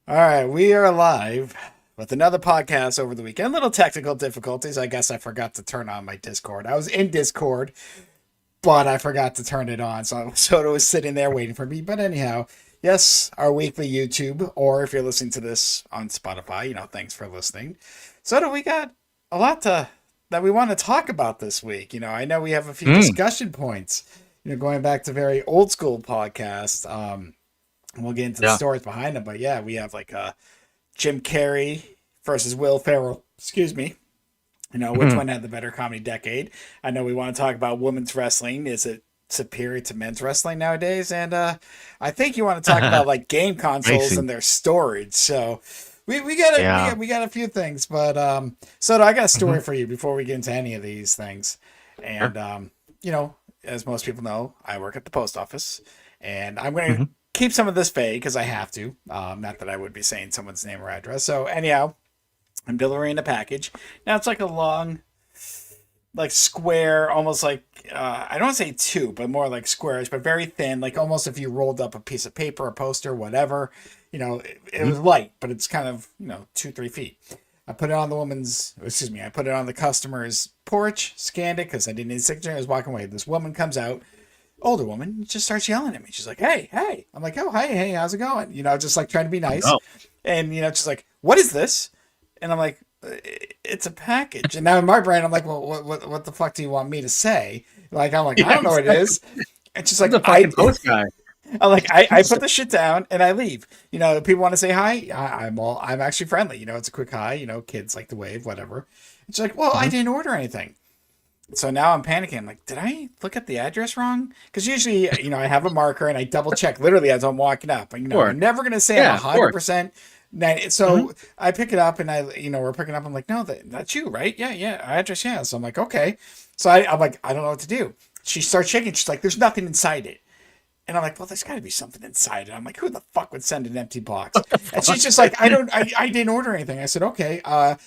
All right, we are live with another podcast over the weekend. Little technical difficulties. I guess I forgot to turn on my Discord. I was in Discord, but I forgot to turn it on. So Soda was sitting there waiting for me. But anyhow, yes, our weekly YouTube, or if you're listening to this on Spotify, thanks for listening. Soda, we got a lot that we want to talk about this week. I know we have a few discussion points. Going back to very old school podcasts. And we'll get into the stories behind them. But yeah, we have like Jim Carrey versus Will Ferrell. Excuse me. Which one had the better comedy decade? I know we want to talk about women's wrestling. Is it superior to men's wrestling nowadays? And I think you want to talk about like game consoles and their storage. So we got a few things. But so I got a story for you before we get into any of these things. And as most people know, I work at the post office, and I'm going to keep some of this vague because I have to. Not that I would be saying someone's name or address. So anyhow, I'm delivering a package. Now it's like a long, like square, almost like I don't want to say tube, but more like squarish, but very thin, like almost if you rolled up a piece of paper, a poster, whatever. It was light, but it's kind of 2-3 feet. I put it on I put it on the customer's porch, scanned it because I didn't need a signature. I was walking away. This woman comes out, older woman, just starts yelling at me. She's like, hey. I'm like, oh, hey, how's it going? Just like trying to be nice. Oh. And, she's like, what is this? And I'm like, it's a package. And now in my brain, I'm like, well, what the fuck do you want me to say? I don't know what it is. And she's like, post guy. I'm like, I put the shit down and I leave. People want to say hi. I'm actually friendly. It's a quick hi. Kids like to wave, whatever. And she's like, well, I didn't order anything. So now I'm panicking. I'm like, did I look at the address wrong? Because usually, I have a marker and I double check literally as I'm walking up. I'm never going to say I'm 100%. So I pick it up and we're picking up. I'm like, no, that's you, right? Yeah, address, yeah. So I'm like, okay. So I'm like, I don't know what to do. She starts shaking. She's like, there's nothing inside it. And I'm like, well, there's got to be something inside it. I'm like, who the fuck would send an empty box? And she's just like, I didn't order anything. I said, okay,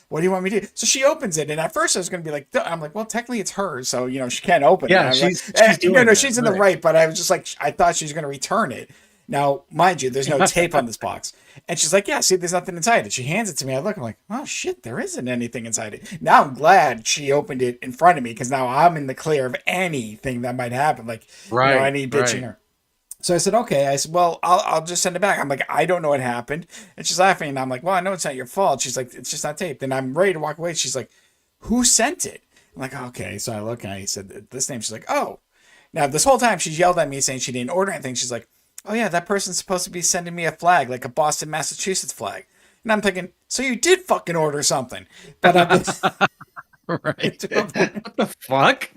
what do you want me to do? So she opens it. And at first I was going to be like, I'm like, well, technically it's hers. So, she can't open it. Yeah, she's she's in the right. But I was just like, I thought she was going to return it. Now, mind you, there's no tape on this box. And she's like, yeah, see, there's nothing inside it. She hands it to me. I look, I'm like, oh, shit, there isn't anything inside it. Now I'm glad she opened it in front of me because now I'm in the clear of anything that might happen. Like, any bitching her. So I said, okay. I said, well, I'll just send it back. I'm like, I don't know what happened. And she's laughing. And I'm like, well, I know it's not your fault. She's like, it's just not taped. And I'm ready to walk away. She's like, who sent it? I'm like, okay. So I look and I said, this name. She's like, oh. Now, this whole time she's yelled at me saying she didn't order anything. She's like, oh, yeah, that person's supposed to be sending me a flag, like a Boston, Massachusetts flag. And I'm thinking, so you did fucking order something. But right. What the fuck?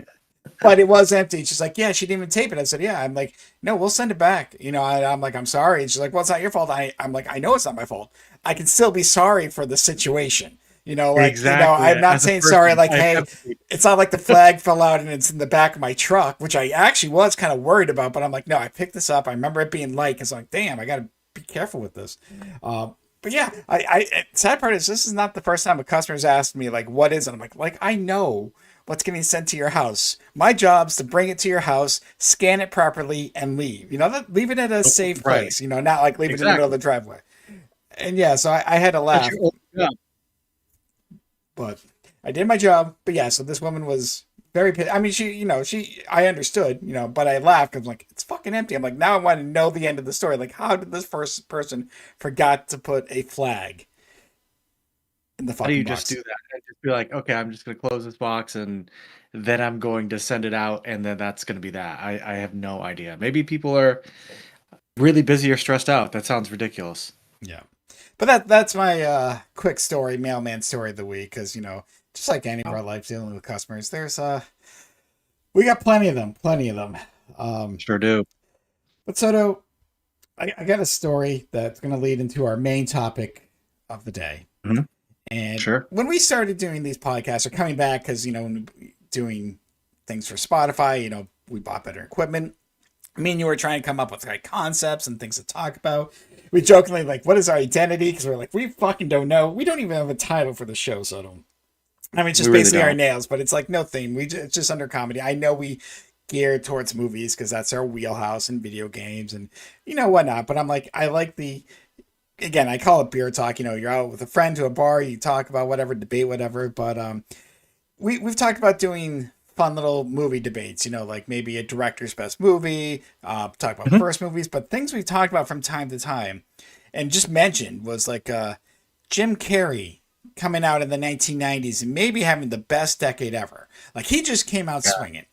But it was empty. She's like, yeah, she didn't even tape it. I said, yeah. I'm like, no, we'll send it back. I'm like, I'm sorry. And she's like, well, it's not your fault. I'm like, I know it's not my fault. I can still be sorry for the situation. Exactly. I'm not saying sorry. Like, hey, it's not like the flag fell out and it's in the back of my truck, which I actually was kind of worried about. But I'm like, no, I picked this up. I remember it being light because I'm like, damn, I got to be careful with this. But yeah, sad part is this is not the first time a customer's asked me, like, what is it? I'm like, I know what's getting sent to your house. My job's to bring it to your house, scan it properly, and leave. Leave it at a safe place. Not like leave it in the middle of the driveway. And yeah, so I had to laugh. But I did my job. But yeah, so this woman was very pissed. I mean, I understood, but I laughed because I'm like, it's fucking empty. I'm like, now I want to know the end of the story. Like, how did this first person forgot to put a flag in the fucking box? How do you just do that? And just be like, okay, I'm just going to close this box and then I'm going to send it out. And then that's going to be that. I have no idea. Maybe people are really busy or stressed out. That sounds ridiculous. Yeah. But that's my quick story, mailman story of the week. Because, just like any of our life dealing with customers, there's we got plenty of them. Sure do. But Soto, I got a story that's going to lead into our main topic of the day. Mm-hmm. And sure. When we started doing these podcasts, or coming back, because, when doing things for Spotify, we bought better equipment. Me and you were trying to come up with like concepts and things to talk about. We jokingly like, what is our identity? Because we're like, we fucking don't know. We don't even have a title for the show, so I mean, it's just basically our nails, but it's like no theme. It's just under comedy. I know we gear towards movies because that's our wheelhouse and video games and whatnot. But I'm like, I like the again, I call it beer talk. You know, you're out with a friend to a bar, you talk about whatever, debate whatever. But we've talked about doing fun little movie debates. You know, like maybe a director's best movie. Talk about Mhm. first movies, but things we've talked about from time to time, and just mentioned was like Jim Carrey coming out in the 1990s and maybe having the best decade ever. Like he just came out Yeah. swinging.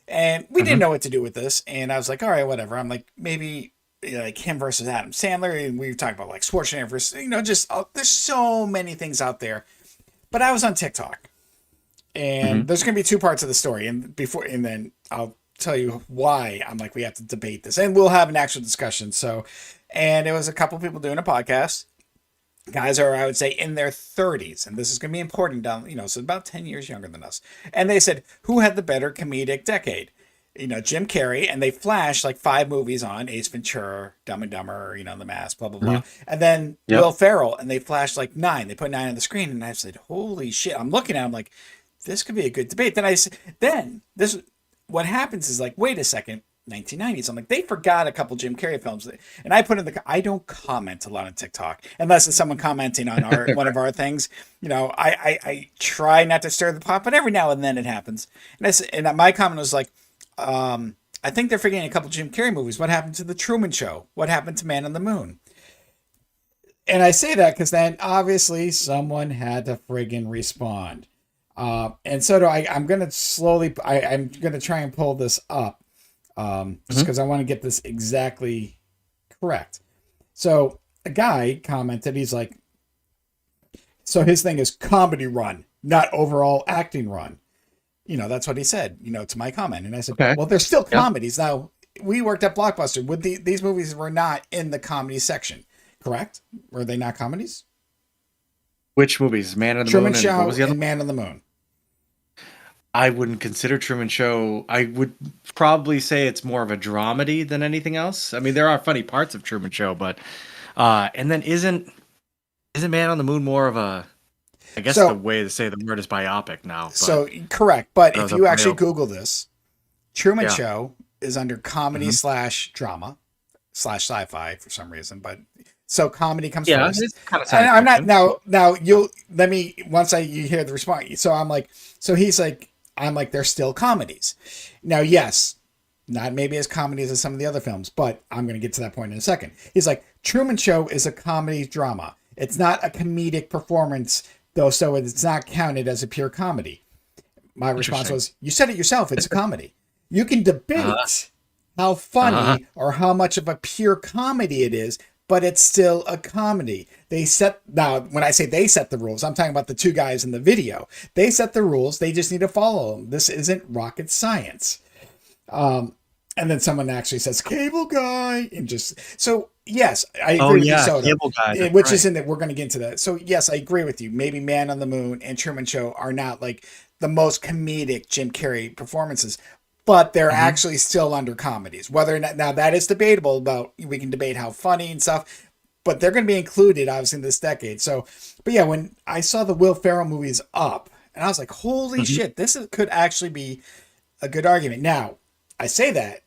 And we didn't Mhm. know what to do with this. And I was like, all right, whatever. I'm like, maybe like him versus Adam Sandler. And we talked about like Schwarzenegger versus, just there's so many things out there. But I was on TikTok and Mhm. there's going to be two parts of the story. And then I'll tell you why I'm like, we have to debate this and we'll have an actual discussion. So, and it was a couple people doing a podcast. Guys are, I would say, in their 30s, and this is going to be important down, so about 10 years younger than us. And they said, who had the better comedic decade? Jim Carrey, and they flashed like 5 movies on Ace Ventura, Dumb and Dumber, The Mask, blah, blah, blah. Mhm. And then Yep. Will Ferrell, and they flashed like 9. They put 9 on the screen, and I said, holy shit. I'm looking at them like, this could be a good debate. Then this, what happens is like, wait a second. 1990s. I'm like, they forgot a couple Jim Carrey films, and I put in I don't comment a lot on TikTok unless it's someone commenting on one of our things. I try not to stir the pot, but every now and then it happens. And my comment was like, I think they're forgetting a couple Jim Carrey movies. What happened to The Truman Show? What happened to Man on the Moon? And I say that because then obviously someone had to friggin' respond. And so do I. I'm gonna slowly. I'm gonna try and pull this up just Mhm. because I want to get this exactly correct. So a guy commented, he's like, so his thing is comedy run, not overall acting run. That's what he said, to my comment. And I said, Okay. well, they're still Yep. comedies. Now, we worked at Blockbuster. These movies were not in the comedy section, correct? Were they not comedies? Which movies? Man on the Truman Moon and what Show was the other and one? Man on the Moon. I wouldn't consider Truman Show. I would probably say it's more of a dramedy than anything else. I mean, there are funny parts of Truman Show, but and then isn't Man on the Moon more of a, I guess the So, way to say the word is biopic now, but so correct. But that if was a you actually bio. Google this, Truman Yeah. Show is under comedy Mhm. slash drama slash sci-fi for some reason, but so comedy comes Yeah, first. it's kind of And science I'm not fiction. now you'll let me once you hear the response. So I'm like, so he's like, I'm like, they're still comedies. Now, yes, not maybe as comedies as some of the other films, but I'm gonna get to that point in a second. He's like, Truman Show is a comedy drama. It's not a comedic performance, though, so it's not counted as a pure comedy. My response Interesting. was, you said it yourself, it's a comedy. You can Uh, debate how uh, funny or how much of a pure comedy it is, but it's still a comedy. Now, when I say they set the rules, I'm talking about the two guys in the video. They set the rules, they just need to follow them. This isn't rocket science. And then someone actually says cable guy and just so yes, I oh agree with you, yeah, Soto, Cable Guy. That's which is right. in that we're going to get into that. So yes, I agree with you. Maybe Man on the Moon and Truman Show are not like the most comedic Jim Carrey performances, but they're Hmm. actually still under comedies. Whether or not now that is debatable, about we can debate how funny and stuff, but they're going to be included obviously in this decade. So, but yeah, when I saw the Will Ferrell movies up, and I was like, holy Hmm. shit, could actually be a good argument. Now, I say that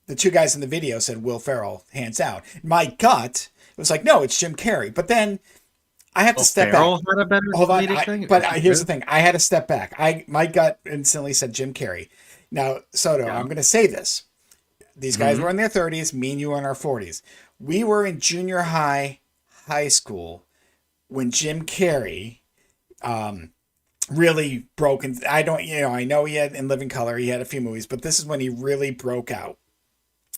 the two guys in the video said Will Ferrell, hands down. My gut was like, no, it's Jim Carrey. But then I have to Well, step back. Farrell had a better Hold on, comedic thing. here's the thing. I had to step back. My gut instantly said Jim Carrey. Now, Soto, Yeah. I'm going to say this. These guys Hmm. were in their 30s. Me and you were in our 40s. We were in junior high school when Jim Carrey really broke. And I don't, I know he had in Living Color, he had a few movies, but this is when he really broke out.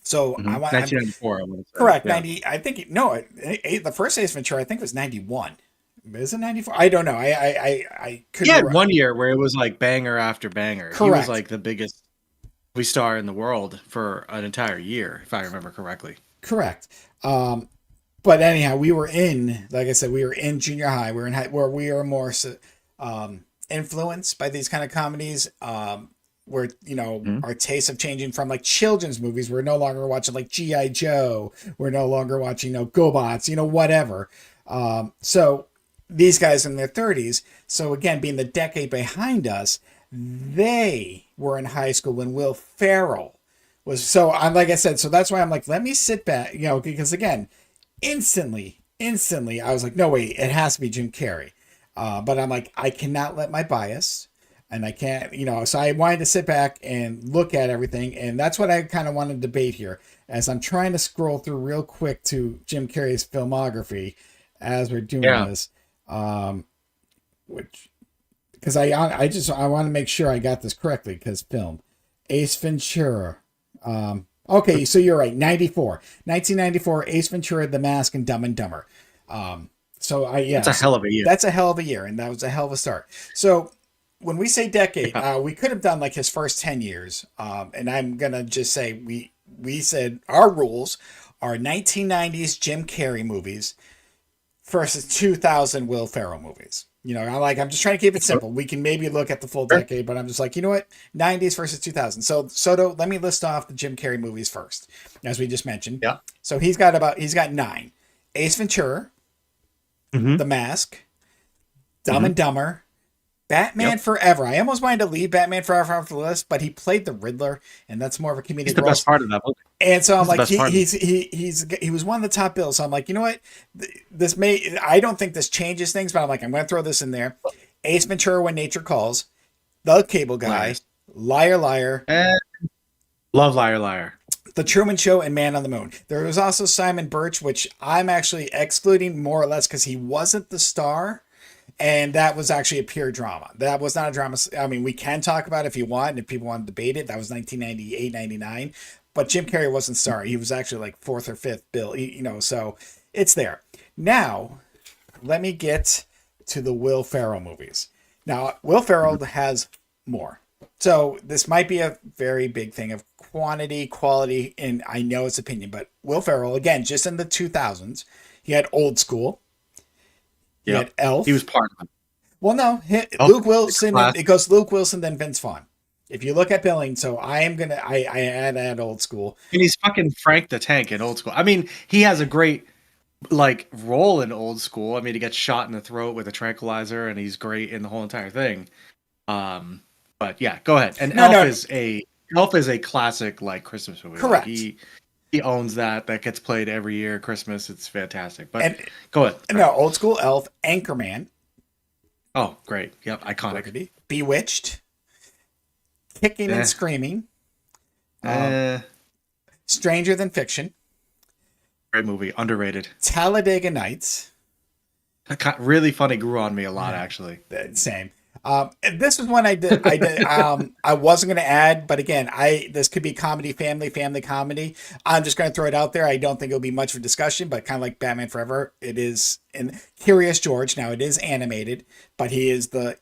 So Hmm. 1994, I want to say. correct. Yeah. 90. I think no. The first Ace Ventura, I think, was 91. Is it 94? I don't know. I could He be had wrong. one year where it was like banger after banger. He was Correct. like the biggest movie star in the world for an entire year, if I remember correctly. Correct. But anyhow, we were like I said, we were in junior high. We were in high, where we are more influenced by these kind of comedies. Where Mhm. our tastes of changing from like children's movies. We're no longer watching like GI Joe. We're no longer watching GoBots. Whatever. So these guys in their 30s. So again, being the decade behind us, they were in high school when Will Ferrell was. So I'm like I said. So that's why I'm like, let me sit back. Because again, instantly. instantly I was like, no, wait, it has to be Jim Carrey. But I'm like, I cannot let my bias, and I can't, so I wanted to sit back and look at everything. And that's what I kind of want to debate here as I'm trying to scroll through real quick to Jim Carrey's filmography as we're doing Yeah. this. Which, because I want to make sure I got this correctly because film, Ace Ventura. Okay, so you're right. 1994, Ace Ventura, The Mask, and Dumb and Dumber. That's a hell of a year. That's a hell of a year, and that was a hell of a start. So when we say decade, Yeah. we could have done like his first 10 years, and I'm gonna just say we said our rules are 1990s Jim Carrey movies versus 2000 Will Ferrell movies. I'm just trying to keep it simple. We can maybe look at the full Sure. decade, but I'm just like, you know what? 90s versus 2000. So, Soto, let me list off the Jim Carrey movies first, as we just mentioned. Yeah. So he's got 9. Ace Ventura, Mm-hmm. The Mask, Dumb Mm-hmm. and Dumber, Batman Yep. Forever. I almost wanted to leave Batman Forever off the list, but he played the Riddler, and that's more of a He's comedic the role. best part of that movie. And so I'm He's the like, best part. he was one of the top bills. So I'm like, you know what? I don't think this changes things, but I'm like, I'm going to throw this in there. Ace Ventura, When Nature Calls, The Cable Guy, Hilarious. Liar Liar, Love Liar Liar. The Truman Show, and Man on the Moon. There was also Simon Birch, which I'm actually excluding more or less because he wasn't the star. And that was actually a pure drama. That was not a drama. I mean, we can talk about it if you want, and if people want to debate it. That was 1998, 99. But Jim Carrey wasn't sorry. He was actually like fourth or fifth bill, so it's there. Now, let me get to the Will Ferrell movies. Now, Will Ferrell has more. So this might be a very big thing of quantity, quality, and I know it's opinion, but Will Ferrell, again, just in the 2000s, he had Old School. He had Elf. He was part of it. Well, no, Elf Luke is Wilson. classic. It goes Luke Wilson, then Vince Vaughn. If you look at billing, so I add Old School. And he's fucking Frank the Tank in Old School. I mean, he has a great role in Old School. I mean, he gets shot in the throat with a tranquilizer, and he's great in the whole entire thing. But yeah, go ahead. And Elf is a classic Christmas movie. Correct. He owns that. That gets played every year at Christmas. It's fantastic. But And go ahead. no, Old School, Elf, Anchorman, Oh, great. Yep, iconic. Bewitched, Kicking and Screaming, Stranger Than Fiction, Great movie. Underrated. Talladega Nights. Really funny. Grew on me a lot, actually. Same. And this was one I did. I wasn't going to add, but again, this could be comedy, family comedy. I'm just going to throw it out there. I don't think it'll be much of a discussion, but kind of like Batman Forever, it is. And Curious George. Now it is animated, but he's the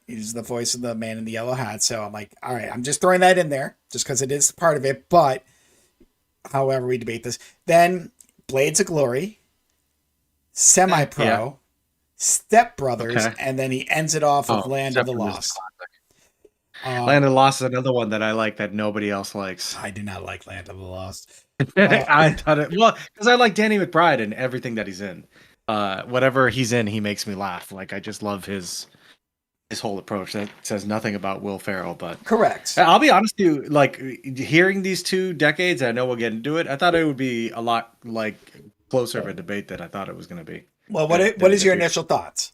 voice of the man in the yellow hat. So I'm like, all right, I'm just throwing that in there just because it is part of it. But however we debate this, then Blades of Glory, Semi Pro. Yeah. Step Brothers, Okay. and then he ends it off with Land of the Lost. Land of the Lost is another one that I like that nobody else likes. I do not like Land of the Lost. I thought it because I like Danny McBride and everything that he's in. Whatever he's in, he makes me laugh. I just love his whole approach. That says nothing about Will Ferrell, but Correct. I'll be honest with you. Hearing these 2 decades, I know we'll get into it. I thought it would be a lot closer of a debate than I thought it was going to be. Well, what is your initial thoughts?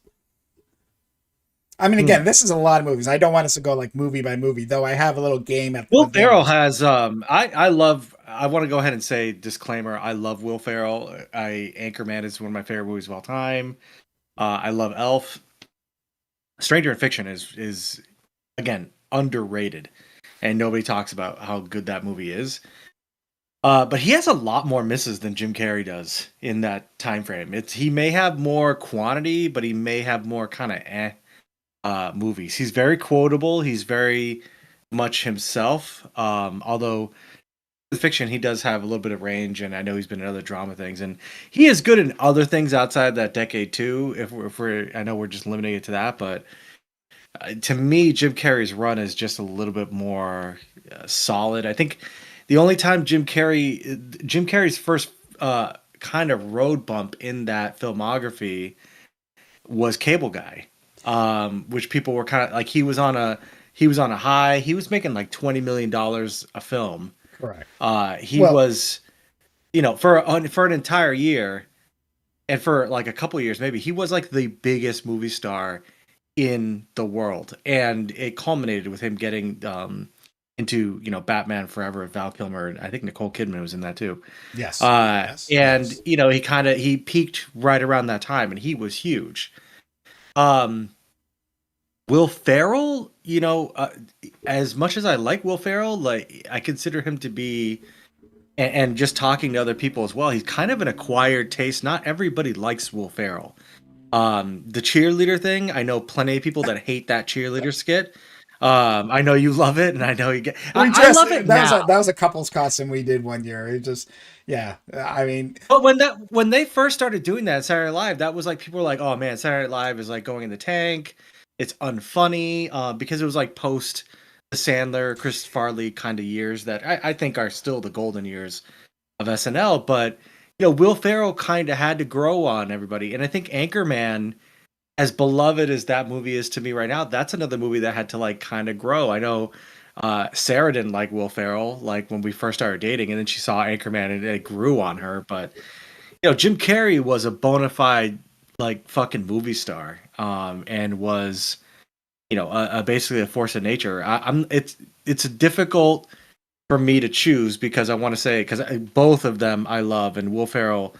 I mean, again, this is a lot of movies. I don't want us to go movie by movie, though. I have a little game at Will Ferrell has I want to go ahead and say disclaimer. I love Will Ferrell. Anchorman is one of my favorite movies of all time. I love Elf. Stranger in Fiction is again underrated, and nobody talks about how good that movie is. But he has a lot more misses than Jim Carrey does in that time frame. He may have more quantity, but he may have more kind of movies. He's very quotable. He's very much himself. Although in fiction, he does have a little bit of range, and I know he's been in other drama things, and he is good in other things outside that decade too. I know we're just limiting it to that, but to me, Jim Carrey's run is just a little bit more solid. I think. The only time Jim Carrey's first kind of road bump in that filmography was Cable Guy, which people were kind of he was on a high. He was making $20 million a film. Correct. He was, for an entire year, and for like a couple years, maybe he was like the biggest movie star in the world, and it culminated with him getting into Batman Forever with Val Kilmer, and I think Nicole Kidman was in that too. Yes. Yes. And Yes. he peaked right around that time, and he was huge. Um, Will Ferrell, as much as I like Will Ferrell, like I consider him to be, and just talking to other people as well, he's kind of an acquired taste. Not everybody likes Will Ferrell. The cheerleader thing, I know plenty of people that hate that cheerleader skit. I know you love it, and I know you get. I love it now. That was a couple's costume we did one year. It just, yeah. I mean, But when they first started doing that at Saturday Night Live, that was like people were like, "Oh man, Saturday Night Live is like going in the tank. It's unfunny," because it was like post the Sandler, Chris Farley kind of years that I think are still the golden years of SNL. But Will Ferrell kind of had to grow on everybody, and I think Anchorman, as beloved as that movie is to me right now, that's another movie that had to like kind of grow. I know Sarah didn't like Will Ferrell like when we first started dating, and then she saw Anchorman and it grew on her. But Jim Carrey was a bona fide like fucking movie star, and was basically a force of nature. It's difficult for me to choose because I want to say because both of them I love, and Will Ferrell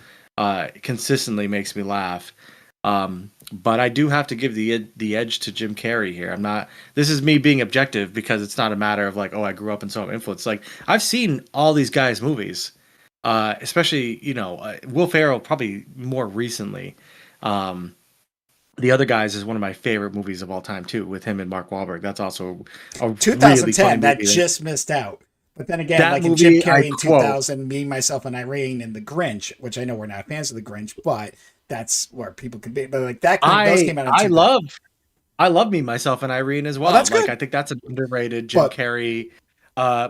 consistently makes me laugh. But I do have to give the edge to Jim Carrey here. I'm not. This is me being objective because it's not a matter of like, oh, I grew up in some influence. Like I've seen all these guys' movies, especially Will Ferrell probably more recently. The Other Guys is one of my favorite movies of all time too, with him and Mark Wahlberg. That's also a 2010 really funny that movie. just missed out. But then again, That like in movie, Jim Carrey I in quote, 2000, Me, Myself, and Irene, and The Grinch, which I know we're not fans of The Grinch, but that's where people could be. But like those came out in 2000. I love Me, Myself, and Irene as Oh, well. that's Like good. I think that's an underrated Jim But Carrey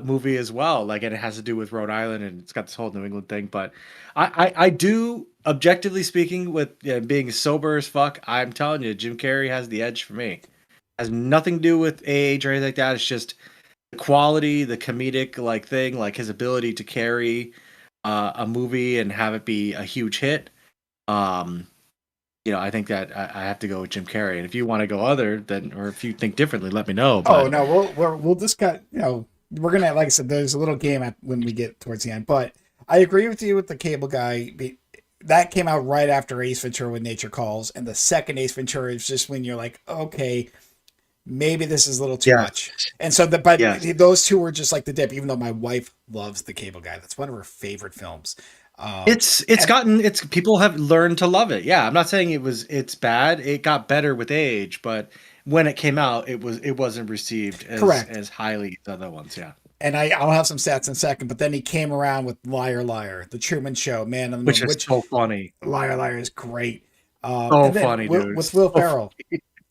movie as well. Like, and it has to do with Rhode Island, and it's got this whole New England thing. But I do, objectively speaking, with being sober as fuck, I'm telling you, Jim Carrey has the edge for me. Has nothing to do with age or anything like that. It's just the quality, the comedic like thing, like his ability to carry a movie and have it be a huge hit. Um, I think that I have to go with Jim Carrey. And if you want to go other than, or if you think differently, let me know. oh But no, we'll discuss. We're gonna, like I said, there's a little game when we get towards the end. But I agree with you with the Cable Guy. That came out right after Ace Ventura: When Nature Calls, and the second Ace Ventura is just when you're like, okay, maybe this is a little too yeah, much. And so but yes, those two were just like the dip, even though my wife loves the Cable Guy. That's one of her favorite films. And it's people have learned to love it. Yeah, I'm not saying it's bad. It got better with age, but when it came out, it wasn't received correct. as highly as other ones. Yeah, And I'll have some stats in a second, but then he came around with Liar Liar, The Truman Show, Man on the which Moon, is which so funny, Liar Liar is great. so And then funny, dude. With Will So Ferrell,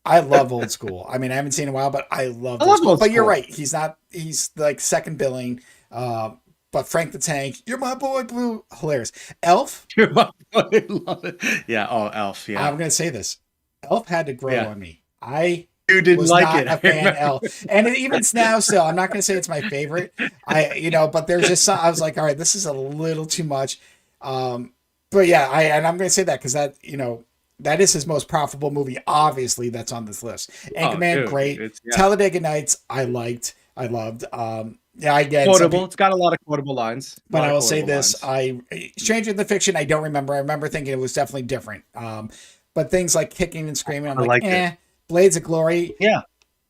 I love Old School. I mean, I haven't seen it in a while, but I love I Old love School. old But you're school. right, he's like second billing. Uh, but Frank the Tank, You're My Boy Blue, hilarious. Elf, You're my boy, love it. Yeah. Oh, Elf. I'm Yeah. gonna say this. Elf had to grow Yeah. on me. I You didn't was like not it. a I fan of remember. Elf. And even now still, I'm not gonna say it's my favorite. But there's just some, I was like, all right, this is a little too much. But yeah, I'm gonna say that because that is his most profitable movie, obviously, that's on this list. Oh, Anchorman, dude, great. it's yeah. Talladega Nights, I loved. Yeah, again, some Quotable. people, It's got a lot of quotable lines. A but lot I of will say quotable this: lines. Stranger Than Fiction, I don't remember. I remember thinking it was definitely different. But things like Kicking and Screaming, I'm I like, liked it. Blades of Glory. Yeah.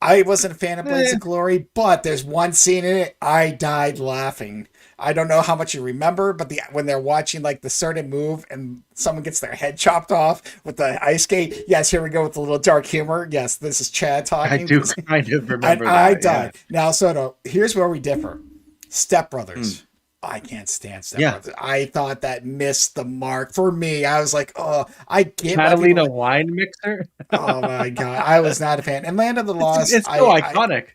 I wasn't a fan of Blades Eh. of Glory, but there's one scene in it I died laughing. I don't know how much you remember, but when they're watching like the certain move and someone gets their head chopped off with the ice skate. Yes, here we go with the little dark humor. Yes, this is Chad I talking. do kind of And remember I that. Yeah. died. Now, Soto, here's where we differ. Step Brothers. Mm. I can't stand Step Yeah. Brothers. I thought that missed the mark for me. I was like, oh, I get why people Catalina like. wine mixer. Oh my god, I was not a fan. And Land of the Lost, It's so iconic.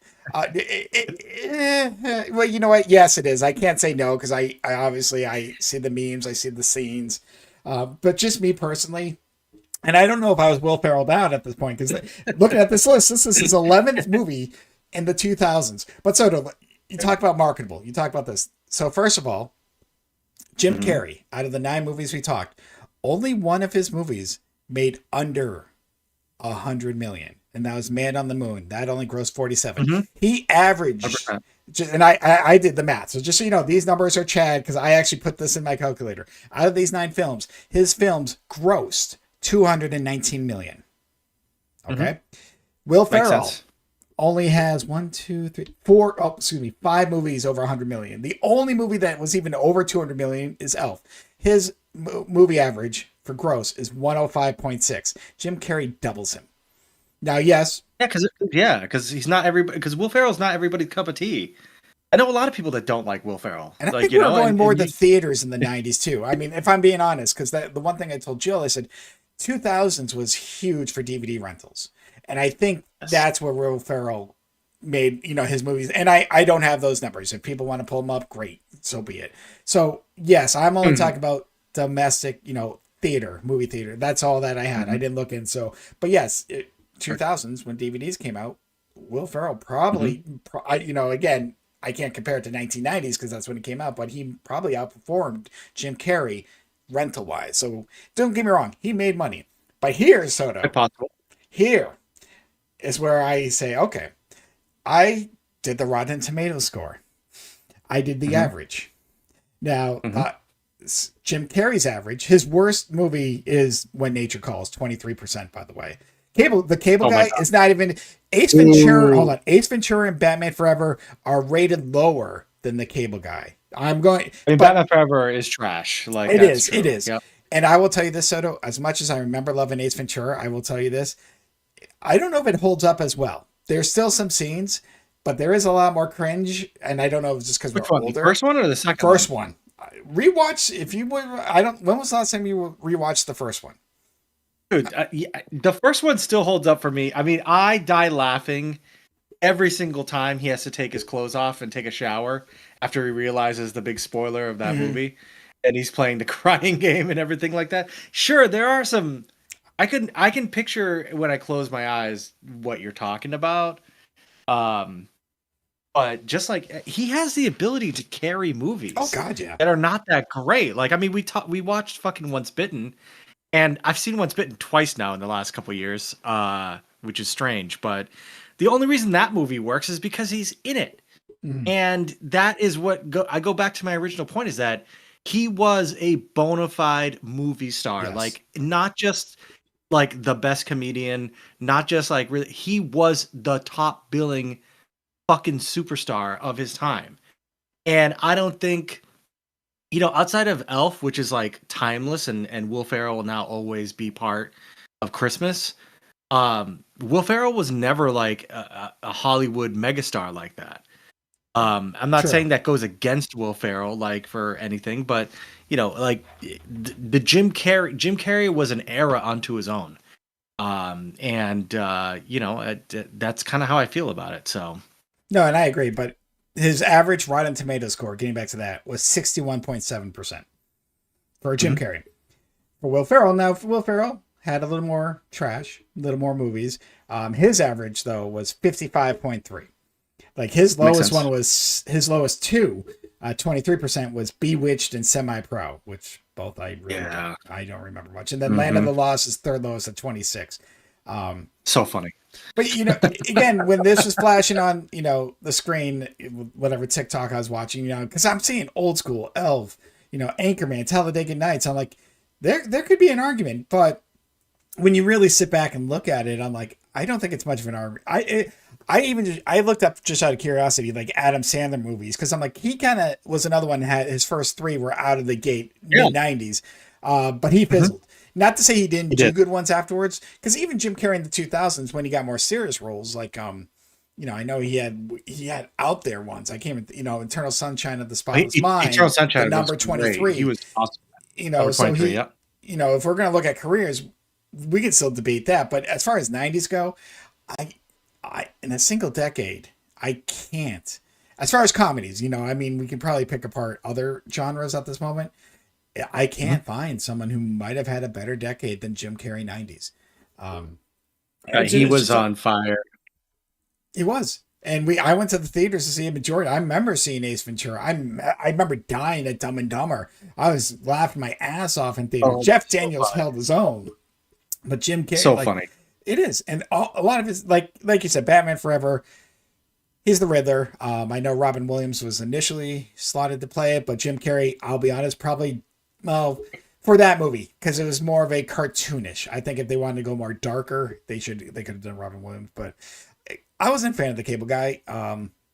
well, you know what? Yes, it is. I can't say no because I obviously I see the memes, I see the scenes, but just me personally, and I don't know if I was Will Ferrell down at this point because looking at this list, this is his 11th movie in the 2000s. But so you talk about marketable. You talk about this. So first of all, Jim Hmm. Carrey, out of the 9 movies we talked, Only one of his movies made under 100 million, and that was Man on the Moon. That only grossed 47. Mm-hmm. He averaged, 100%. and I did the math. So just so you know, these numbers are Chad because I actually put this in my calculator. Out of these 9 films, his films grossed 219 million. Mm-hmm. Okay, Will Makes Ferrell sense. only has one, two, three, four. Oh, excuse me, 5 movies over 100 million. The only movie that was even over 200 million is Elf. His movie average for gross is 105.6. Jim Carrey doubles him. Now, yes, Because he's not everybody. Because Will Ferrell's not everybody's cup of tea. I know a lot of people that don't like Will Ferrell. and I Like think we were going more and to you, theaters in the 90s too. I mean, if I'm being honest, because the one thing I told Jill, I said 2000s was huge for DVD rentals. And I think yes. that's where Will Ferrell made, his movies. And I don't have those numbers. If people want to pull them up, great. So be it. So, yes, I'm only Mhm. talking about domestic, theater, movie theater. That's all that I had. I Mhm. didn't look in. So, but yes, Sure. 2000s when DVDs came out, Will Ferrell Mhm. probably, again, I can't compare it to 1990s because that's when it came out, but he probably outperformed Jim Carrey rental wise. So don't get me wrong, he made money. But here's Quite Soto. possible. Here is where I say, okay, I did the Rotten Tomatoes score. I did the Mhm. average. Now, Mhm. Jim Carrey's average, his worst movie is When Nature Calls, 23%, by the way. The cable Oh my guy god. is not even Ace Ventura. Hold Ooh. on. Ace Ventura and Batman Forever are rated lower than the cable guy. I'm going, I mean, but Batman Forever is trash. Like it that's is, it true. is. Yep. And I will tell you this, Soto, as much as I remember loving Ace Ventura, I will tell you this. I don't know if it holds up as well. There's still some scenes, but there is a lot more cringe. And I don't know if it's just because Which we're one? The older. first one or the second First one? one. Rewatch if you would. I don't. When was the last time you rewatched the first one? Dude, yeah, the first one still holds up for me. I mean, I die laughing every single time he has to take his clothes off and take a shower after he realizes the big spoiler of that Mm-hmm. movie and he's playing the crying game and everything like that. Sure, there are some I can picture when I close my eyes what you're talking about. Um but just like he has the ability to carry Oh movies God, yeah. that are not that great. Like I mean we watched fucking Once Bitten and I've seen Once Bitten twice now in the last couple years, which is strange. But the only reason that movie works is because he's in it, Mm-hmm. and that is I go back to my original point is that he was a bona fide movie star, Yes. like not just like the best comedian, not just like really, he was the top billing fucking superstar of his time, and I don't think outside of Elf, which is like timeless and Will Ferrell will now always be part of Christmas. Will Ferrell was never like a Hollywood megastar like that. I'm not True. saying that goes against Will Ferrell like for anything, but like the Jim Carrey was an era unto his own. And that's kind of how I feel about it. So, No, and I agree. But his average Rotten Tomato score, getting back to that, was 61.7% for Jim mhm. Carrey. For Will Ferrell, now Will Ferrell had a little more trash, a little more movies. His average though was 55.3. Like Makes sense. his lowest two, 23% was Bewitched and Semi Pro, which both Yeah. I don't remember much. And then Land of Hmm. the Lost is third lowest at 26. Um, So funny. but again, when this was flashing on, the screen, whatever TikTok I was watching, because I'm seeing old school Elf, Anchorman, Talladega Nights. I'm like, there could be an argument, but when you really sit back and look at it, I'm like, I don't think it's much of an argument. I looked up just out of curiosity, like Adam Sandler movies, because I'm like, he kind of was another one that had his first three were out of the gate Yeah. mid '90s, but he Hmm. fizzled. Not to say he He didn't do did. good ones afterwards, because even Jim Carrey in the 2000s, when he got more serious roles, like I know he had out there ones. I can't, Eternal Sunshine of the Spotless Eternal Mind, The Sunshine was Number great. He 23. was awesome. Number So 23. he, Yep. if we're gonna look at careers, we can still debate that. But as far as '90s go, I, in a single decade, I can't. As far as comedies, I mean, we can probably pick apart other genres at this moment. I Mhm. can't find someone who might have had a better decade than Jim Carrey '90s. Um, it's, He it's was just a, on fire. he was, And I went to the theaters to see a majority. I remember seeing Ace Ventura. I remember dying at Dumb and Dumber. I was laughing my ass off in theater. Oh, Jeff so Daniels funny. held his own, but Jim Carrey, So like, funny. it is, and a lot of his, like you said, Batman Forever. He's the Riddler. I know Robin Williams was initially slotted to play it, but Jim Carrey, I'll be honest, probably, well, for that movie, because it was more of a cartoonish. I think if they wanted to go more darker, they could have done Robin Williams. But I wasn't a fan of the Cable Guy.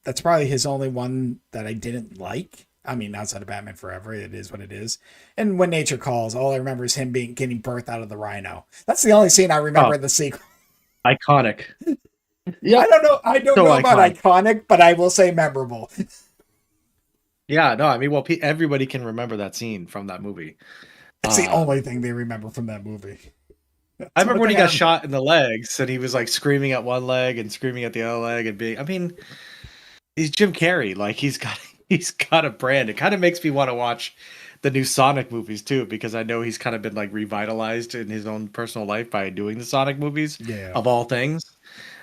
That's probably his only one that I didn't like. I mean, outside of Batman Forever, it is what it is. And When Nature Calls, all I remember is him getting birthed out of the rhino. That's the only scene I remember in the sequel. Iconic. Yeah, I don't know about iconic, but I will say memorable. Yeah, no, I mean, well, everybody can remember that scene from that movie. That's the only thing they remember from that movie. I remember when he got shot in the legs and he was like screaming at one leg and screaming at the other leg and being, I mean, he's Jim Carrey. Like he's got a brand. It kind of makes me want to watch the new Sonic movies too, because I know he's kind of been like revitalized in his own personal life by doing the Sonic movies, of all things.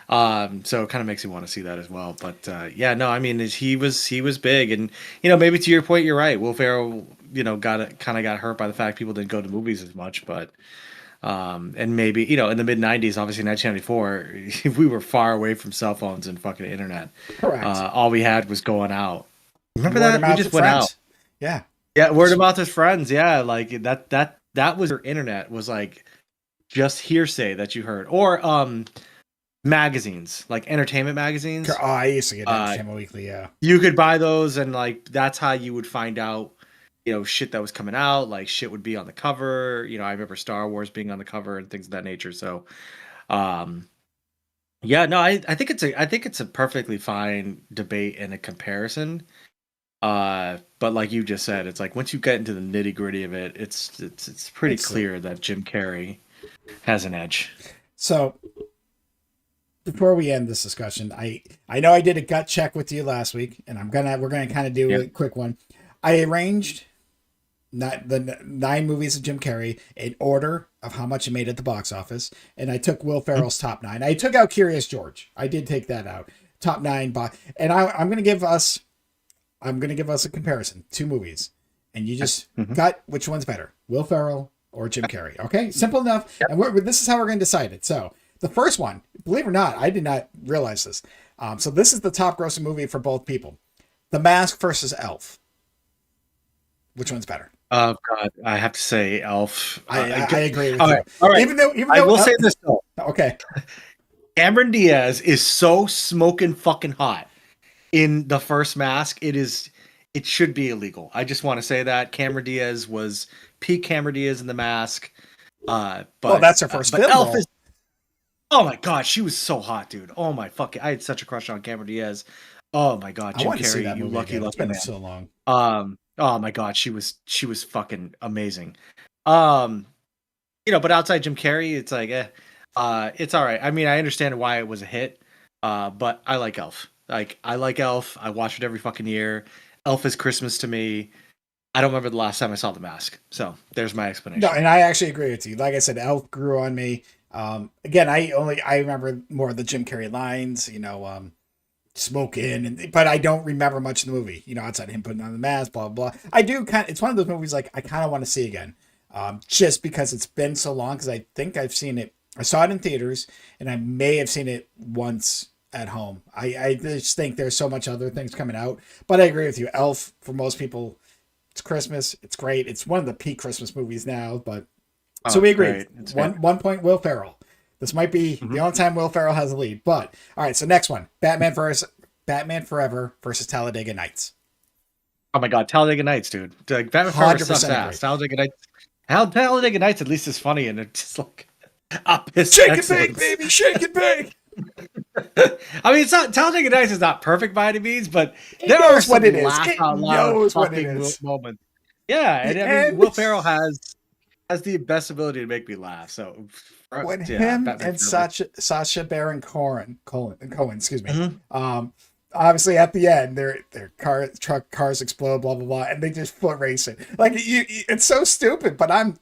So it kind of makes me want to see that as well. But yeah, no, I mean, he was big, and maybe to your point, you're right. Will Ferrell, got hurt by the fact people didn't go to movies as much, but and maybe in the mid '90s, obviously 1994, we were far away from cell phones and fucking internet. Correct. All we had was going out. Remember that? We just went out. Yeah. Yeah, word of mouth with friends. Yeah, like that was your internet, was like just hearsay that you heard, or magazines, like entertainment magazines. Oh, I used to get Entertainment Weekly. Yeah, you could buy those, and like that's how you would find out, shit that was coming out. Like shit would be on the cover. I remember Star Wars being on the cover and things of that nature. So, yeah, no, I think it's a perfectly fine debate and a comparison. But like you just said, it's like once you get into the nitty gritty of it, it's pretty clear that Jim Carrey has an edge. So before we end this discussion, I know I did a gut check with you last week, and we're gonna kind of do a quick one. I arranged the 9 movies of Jim Carrey in order of how much it made at the box office, and I took Will Ferrell's top 9. I took out Curious George. I did take that out. Top 9, and I'm gonna give us a comparison. 2 movies, and you just gut which one's better, Will Ferrell or Jim Carrey. Okay, simple enough. Yep. And this is how we're going to decide it. So the first one, believe it or not, I did not realize this. So this is the top grossing movie for both people: The Mask versus Elf. Which one's better? Oh God, I have to say Elf. I agree with you. Right. All right. Even though I will say this though. Okay. Cameron Diaz is so smoking fucking hot in the first Mask. It should be illegal. I just want to say that Cameron Diaz was peak Cameron Diaz in The Mask. But that's her first film. Elf is, oh my God, she was so hot, dude. Oh my fucking, I had such a crush on Cameron Diaz. Oh my God, Jim Carrey, you lucky man. So long. Oh my God, she was fucking amazing. But outside Jim Carrey, it's like, it's all right. I mean, I understand why it was a hit, but I like Elf. Like, I like Elf. I watch it every fucking year. Elf is Christmas to me. I don't remember the last time I saw The Mask. So there's my explanation. No, and I actually agree with you. Like I said, Elf grew on me. Again, I remember more of the Jim Carrey lines, smoking, but I don't remember much of the movie, outside him putting on the mask, blah, blah, blah. I do it's one of those movies like I kind of want to see again, just because it's been so long, because I think I've seen it. I saw it in theaters, and I may have seen it once at home. I just think there's so much other things coming out, but I agree with you. Elf, for most people, it's Christmas. It's great. It's one of the peak Christmas movies now, but so we agree. One point, Will Ferrell. This might be the only time Will Ferrell has a lead, but all right. So next one, Batman Forever versus Talladega Nights. Oh my God, Talladega Nights, dude. Like, Batman Forever sucks ass. Talladega Nights at least is funny, and it's just like shake and bake, baby, shake and bake. I mean, it's not, Talladega Nights is not perfect by any means, but there are some laugh out loud fucking moments. Yeah, and I mean, Will Ferrell has the best ability to make me laugh. So when him and Sacha Baron Cohen, excuse me, obviously at the end their cars explode, blah blah blah, and they just foot race it. Like it's so stupid, but I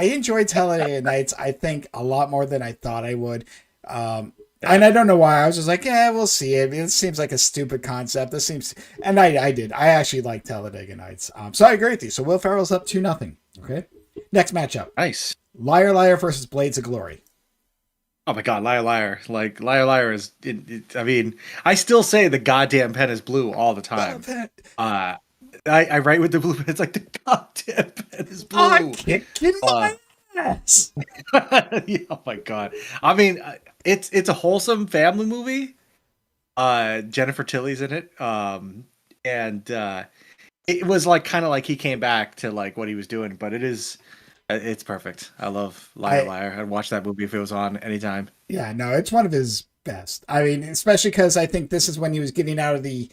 enjoyed Talladega Nights. I think a lot more than I thought I would. And I don't know why. I was just like, yeah, we'll see it. It seems like a stupid concept. This seems, and I did. I actually like Talladega Nights. So I agree with you. So Will Ferrell's up 2-0. Okay. Next matchup: Nice. Liar Liar versus Blades of Glory. Oh my God, Liar Liar. Like, Liar Liar is, I mean, I still say the goddamn pen is blue all the time. I write with the blue pen. It's like the goddamn pen is blue. I'm kicking my ass. Oh my God. I mean, it's a wholesome family movie. Jennifer Tilly's in it. And it was like kind of like he came back to like what he was doing, but it's perfect. I love Liar Liar. I'd watch that movie if it was on anytime. Yeah, no, it's one of his best. I mean, especially because I think this is when he was getting out of the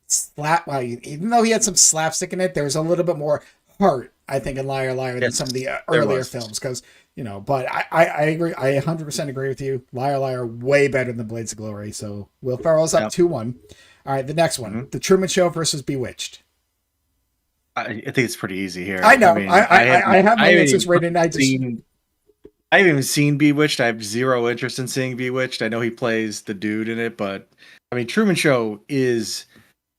slap. Well, even though he had some slapstick in it, there was a little bit more heart, I think, in Liar Liar than some of the earlier films. Because but I agree. I 100% agree with you. Liar Liar way better than Blades of Glory. So Will Ferrell's up 2-1. All right, the next one: The Truman Show versus Bewitched. I think it's pretty easy here. I know. I have my answers written. I haven't even seen Bewitched. I have zero interest in seeing Bewitched. I know he plays the dude in it, but I mean, Truman Show is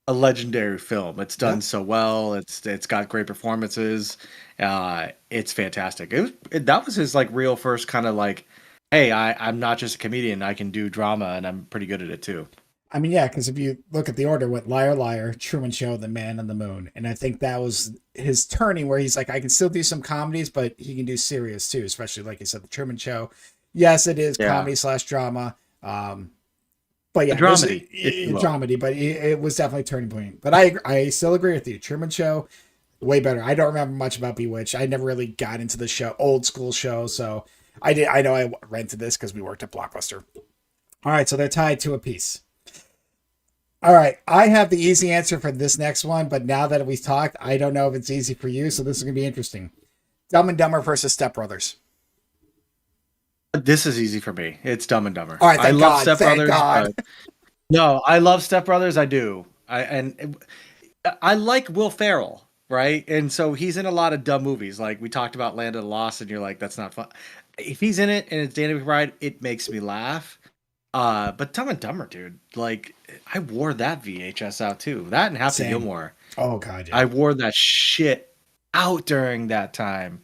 a legendary film. It's done so well. It's got great performances. It's fantastic. That was his like real first kind of like, hey, I'm not just a comedian. I can do drama, and I'm pretty good at it too. I mean, yeah, because if you look at the order, what Liar Liar, Truman Show, The Man on the Moon, and I think that was his turning where he's like, I can still do some comedies, but he can do serious too, especially like you said, The Truman Show. Yes, it is comedy / drama, but yeah, dramedy, but it was definitely a turning point. But I still agree with you. Truman Show, way better. I don't remember much about Bewitched. I never really got into the show, old school show, so I know I rented this because we worked at Blockbuster. All right, so they're tied to a piece. All right, I have the easy answer for this next one, but now that we've talked, I don't know if it's easy for you, so this is going to be interesting. Dumb and Dumber versus Step Brothers. This is easy for me. It's Dumb and Dumber. All right, I love Step Brothers. No, I love Step Brothers. I do. I like Will Ferrell, right? And so he's in a lot of dumb movies. Like we talked about Land of the Lost, and you're like, that's not fun. If he's in it and it's Danny McBride, it makes me laugh. But Dumb and Dumber, dude, like I wore that VHS out too. That and Happy Gilmore. Oh God, yeah. I wore that shit out during that time.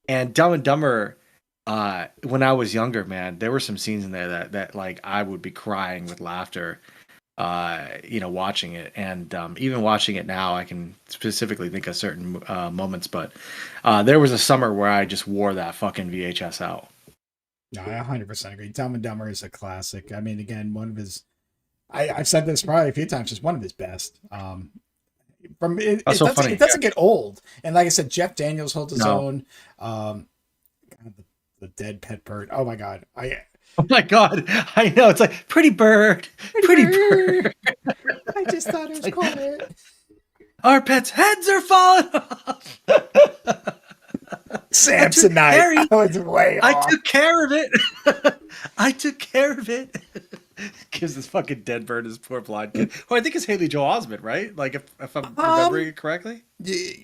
And Dumb and Dumber, when I was younger, man, there were some scenes in there that like I would be crying with laughter, watching it. And even watching it now, I can specifically think of certain moments. But there was a summer where I just wore that fucking VHS out. No, I 100% agree. Dumb and Dumber is a classic. I mean, again, one of his. I've said this probably a few times. Just one of his best. It doesn't get old. And like I said, Jeff Daniels holds his own. The dead pet bird. Oh my God. Oh my God. I know. It's like Pretty Bird. Pretty Bird. I just thought it was like, quiet. Our pets' heads are falling off. Samsonite. I took care of it. I took care of it. Gives this fucking dead bird his poor blind kid. Who I think is Haley Joel Osment, right? Like if I'm remembering it correctly.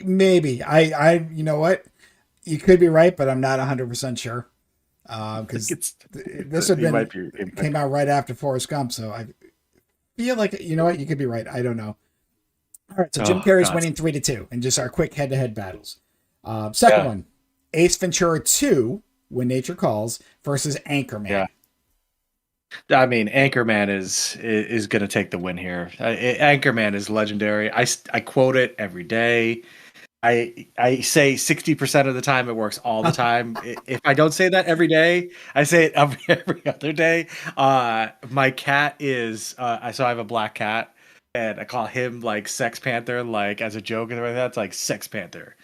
Maybe. You know what? You could be right, but I'm not 100% sure. Because this came out right after Forrest Gump, so I feel like you know what? You could be right. I don't know. All right, so Jim Carrey's winning 3-2 in just our quick head-to-head battles. Second one, Ace Ventura 2, When Nature Calls versus Anchorman. Yeah. I mean, Anchorman is going to take the win here. Anchorman is legendary. I quote it every day. I say 60% of the time it works all the time. If I don't say that every day, I say it every other day. My cat is so I have a black cat, and I call him like Sex Panther, like as a joke and everything. That's like Sex Panther.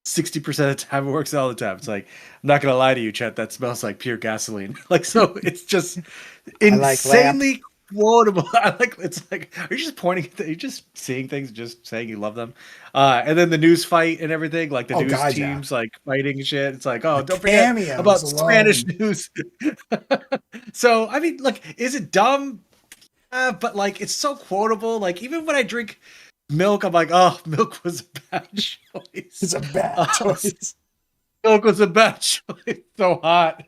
60% of the time it works all the time. It's like, I'm not gonna lie to you, Chet, that smells like pure gasoline. Like, so it's just insanely quotable. It's like, are you just pointing at are you just seeing things, just saying you love them? And then the news fight and everything, like the news teams like fighting shit. It's like, oh, don't forget about Spanish news. So I mean, like, is it dumb? But like, it's so quotable. Like, even when I drink milk, I'm like, oh, milk was a bad choice. It's a bad choice. Milk was the best. It's so hot.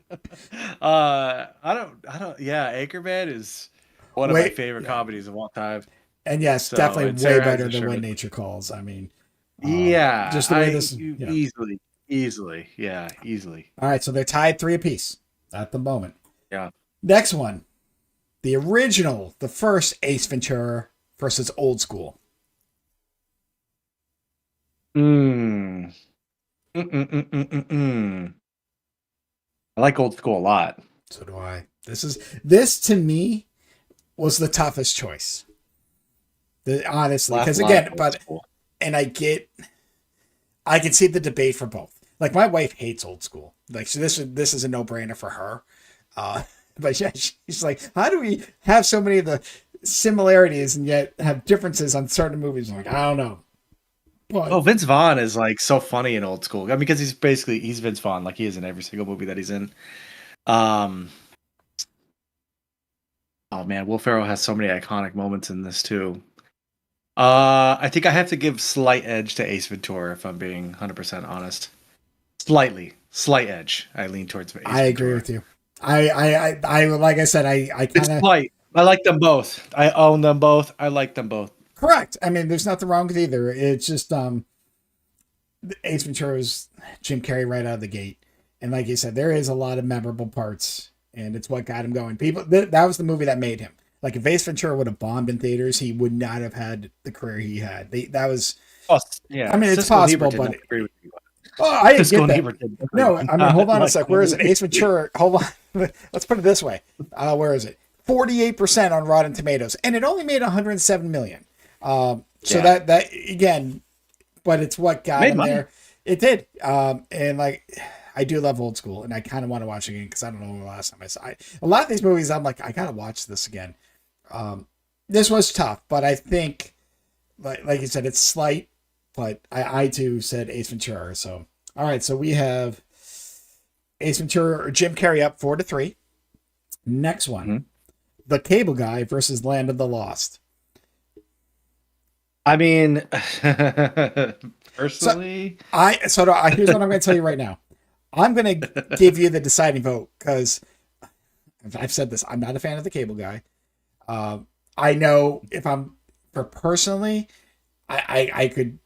I don't. Yeah, Anchorman is one of my Wait, favorite yeah. comedies of all time. And yes, So, definitely and way Sarah has better a than shirt When with. Nature Calls. I mean, Yeah, just the way this, yeah. easily, yeah, easily, All right, so they're tied 3 apiece at the moment. yeah. Next one, the original, the first Ace Ventura versus Old School. Mm. Mm-mm-mm-mm-mm. I like old school a lot. So do I. This to me was the toughest choice. Honestly, Laugh because a lot at again, old but school. and I can see the debate for both. Like my wife hates Old School. Like so this is a no brainer for her. Uh, but yeah, she's like, how do we have so many of the similarities and yet have differences on certain movies? I'm like, I don't know. Oh, But Vince Vaughn is like so funny in old school. I mean, because he's Vince Vaughn, like he is in every single movie that he's in. Um, oh man, Will Ferrell has so many iconic moments in this too. I think I have to give slight edge to Ace Ventura if I'm being 100% honest. Slight edge. I lean towards Ace I agree Ventura. with you. I like I said, I It's kind of slight. I like them both. I own them both. I like them both. correct. I mean, there's nothing wrong with either. It's just Ace Ventura's Jim Carrey right out of the gate, and like you said, there is a lot of memorable parts, and it's what got him going. That was the movie that made him. Like if Ace Ventura would have bombed in theaters, he would not have had the career he had. That was, Oh, I yeah. mean, it's Cisco and possible, Ebert did but not agree with you. oh, I Cisco get and that. Ebert did No, I mean, hold on a like sec. the Where is it? movie. Ace Ventura. Hold on. Let's put it this way. Where is it? 48% on Rotten Tomatoes, and it only made 107 million. So Yeah. that again, but it's what got Made him money. there. It did. And like, I do love Old School, and I kind of want to watch it again because I don't know the last time I saw it. A lot of these movies, I'm like, I gotta watch this again. This was tough, but I think, like you said, it's slight. But I too said Ace Ventura. So all right, so we have Ace Ventura or Jim Carrey up 4-3. Next one, Mhm. The Cable Guy versus Land of the Lost. I mean, So personally, here's what I'm going to tell you right now. I'm going to give you the deciding vote because I've said this. I'm not a fan of The Cable Guy. I know if I'm for personally, I could,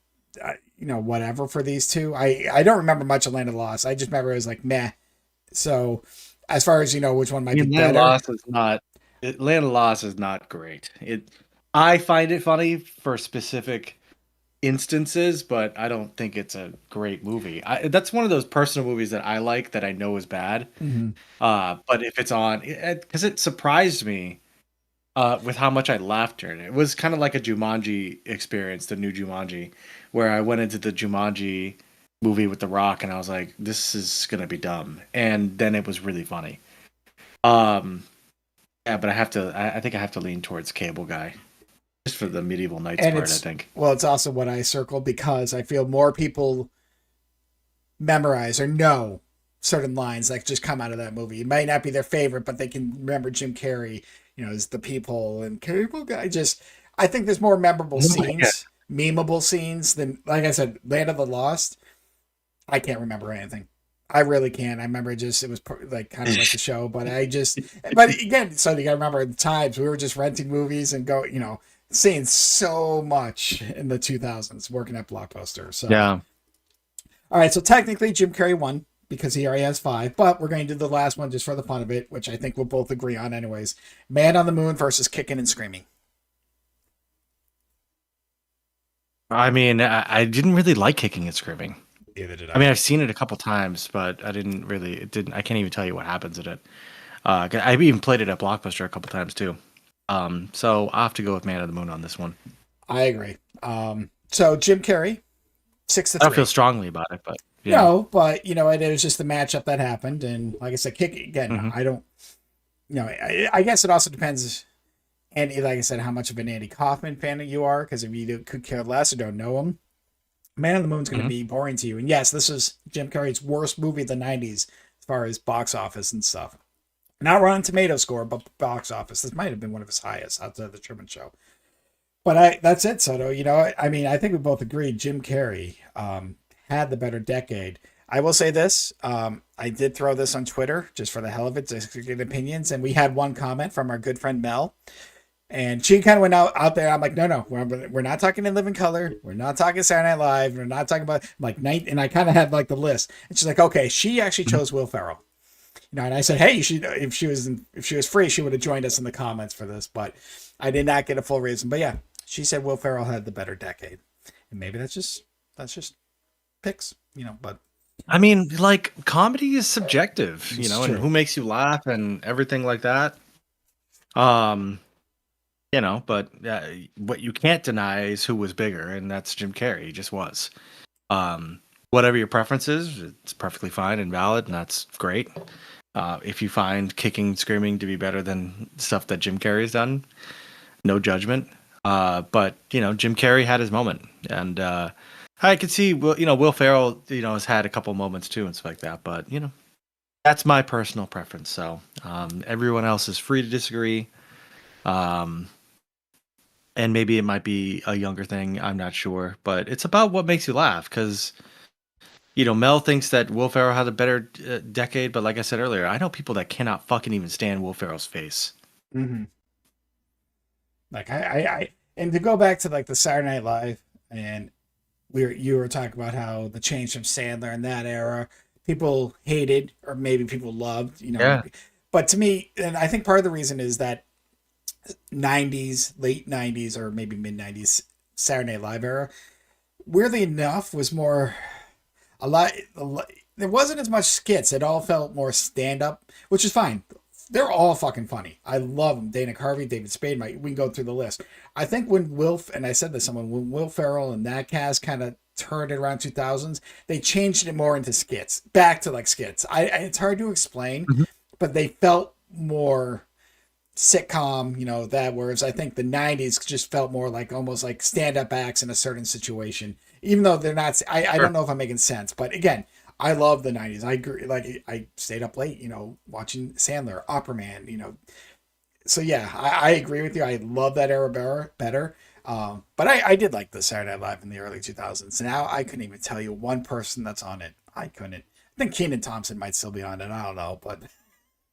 whatever for these two. I don't remember much of Land of the Lost. I just remember it was like meh. So as far as which one might be Land better. Loss is not. Land Loss is not great. I find it funny for specific instances, but I don't think it's a great movie. That's one of those personal movies that I like that I know is bad. Mhm. But if it's on, because it surprised me with how much I laughed during it. It was kind of like a Jumanji experience, the new Jumanji, where I went into the Jumanji movie with The Rock and I was like, this is gonna be dumb, and then it was really funny. Um, yeah, but I think I have to lean towards Cable Guy just for the medieval knights And part. I think. it's also what I circled because I feel more people memorize or know certain lines that just come out of that movie. It might not be their favorite, but they can remember Jim Carrey, as the people and Cable Guy. I think there's more memorable No, yeah. scenes, memeable scenes than, like I said, Land of the Lost. I can't remember anything. I really can't. I remember it was like kind of like the show, but but again, so you gotta remember at the times we were just renting movies and seeing so much in the 2000s working at Blockbuster. So, Yeah. all right. So technically Jim Carrey won because he already has 5, but we're going to do the last one just for the fun of it, which I think we'll both agree on anyways. Man on the Moon versus Kicking and Screaming. I mean, I didn't really like Kicking and Screaming. Neither did I mean, I've seen it a couple times, but I didn't really. It didn't. I can't even tell you what happens in it. I've even played it at Blockbuster a couple times too. So I'll have to go with Man of the Moon on this one. I agree. So Jim Carrey, 6-3. I don't feel strongly about it, but yeah. No, but it was just the matchup that happened, and like I said, kick again. Mhm. I don't. I guess it also depends, and like I said, how much of an Andy Kaufman fan you are. Because if you could care less or don't know him, Man on the Moon's going to Mhm. be boring to you. And yes, this is Jim Carrey's worst movie of the '90s as far as box office and stuff. Not Rotten Tomato score, but box office. This might have been one of his highest outside of the Truman Show. But that's it, Soto. I mean, I think we both agreed Jim Carrey had the better decade. I will say this. I did throw this on Twitter just for the hell of it, just to get opinions. And we had one comment from our good friend Mel. And she kind of went out there. I'm like, no, we're not talking in living color. We're not talking Saturday Night Live. We're not talking about like night. And I kind of had like the list. And she's like, okay, she actually chose Will Ferrell. You know, and I said, hey, if she was free, she would have joined us in the comments for this. But I did not get a full reason. But yeah, she said Will Ferrell had the better decade, and maybe that's just picks. You know, but I mean, like comedy is subjective, you it's know, and true. who makes you laugh and everything like that. Um, you know, but what you can't deny is who was bigger, and that's Jim Carrey. He just was. Whatever your preference is, it's perfectly fine and valid, and that's great. If you find kicking, screaming to be better than stuff that Jim Carrey's done, no judgment. But you know, Jim Carrey had his moment, and I could see, Will Ferrell, has had a couple moments too and stuff like that. But that's my personal preference. So everyone else is free to disagree. And maybe it might be a younger thing. I'm not sure, but it's about what makes you laugh. Because Mel thinks that Will Ferrell had a better decade, but like I said earlier, I know people that cannot fucking even stand Will Ferrell's face. Mm-hmm. Like and to go back to like the Saturday Night Live, and you were talking about how the change from Sandler in that era, people hated or maybe people loved, Yeah. But to me, and I think part of the reason is that late 90s or maybe mid 90s Saturday Night Live era, weirdly enough, was more a lot. There wasn't as much skits. It all felt more stand up, which is fine. They're all fucking funny. I love them. Dana Carvey, David Spade. We can go through the list. I think and I said this, when Will Ferrell and that cast kind of turned it around 2000s, they changed it more into skits, back to like skits. It's hard to explain, Mhm. but they felt more sitcom, that, whereas I think the 90s just felt more like almost like stand-up acts in a certain situation, even though they're not. I Sure. don't know if I'm making sense, but again, I love the 90s. I agree. Like I stayed up late, watching Sandler, Opera Man, so yeah, I agree with you. I love that era better. But I did like the Saturday Night Live in the early 2000s. Now I couldn't even tell you one person that's on it. I couldn't. I think Keenan Thompson might still be on it. I don't know, but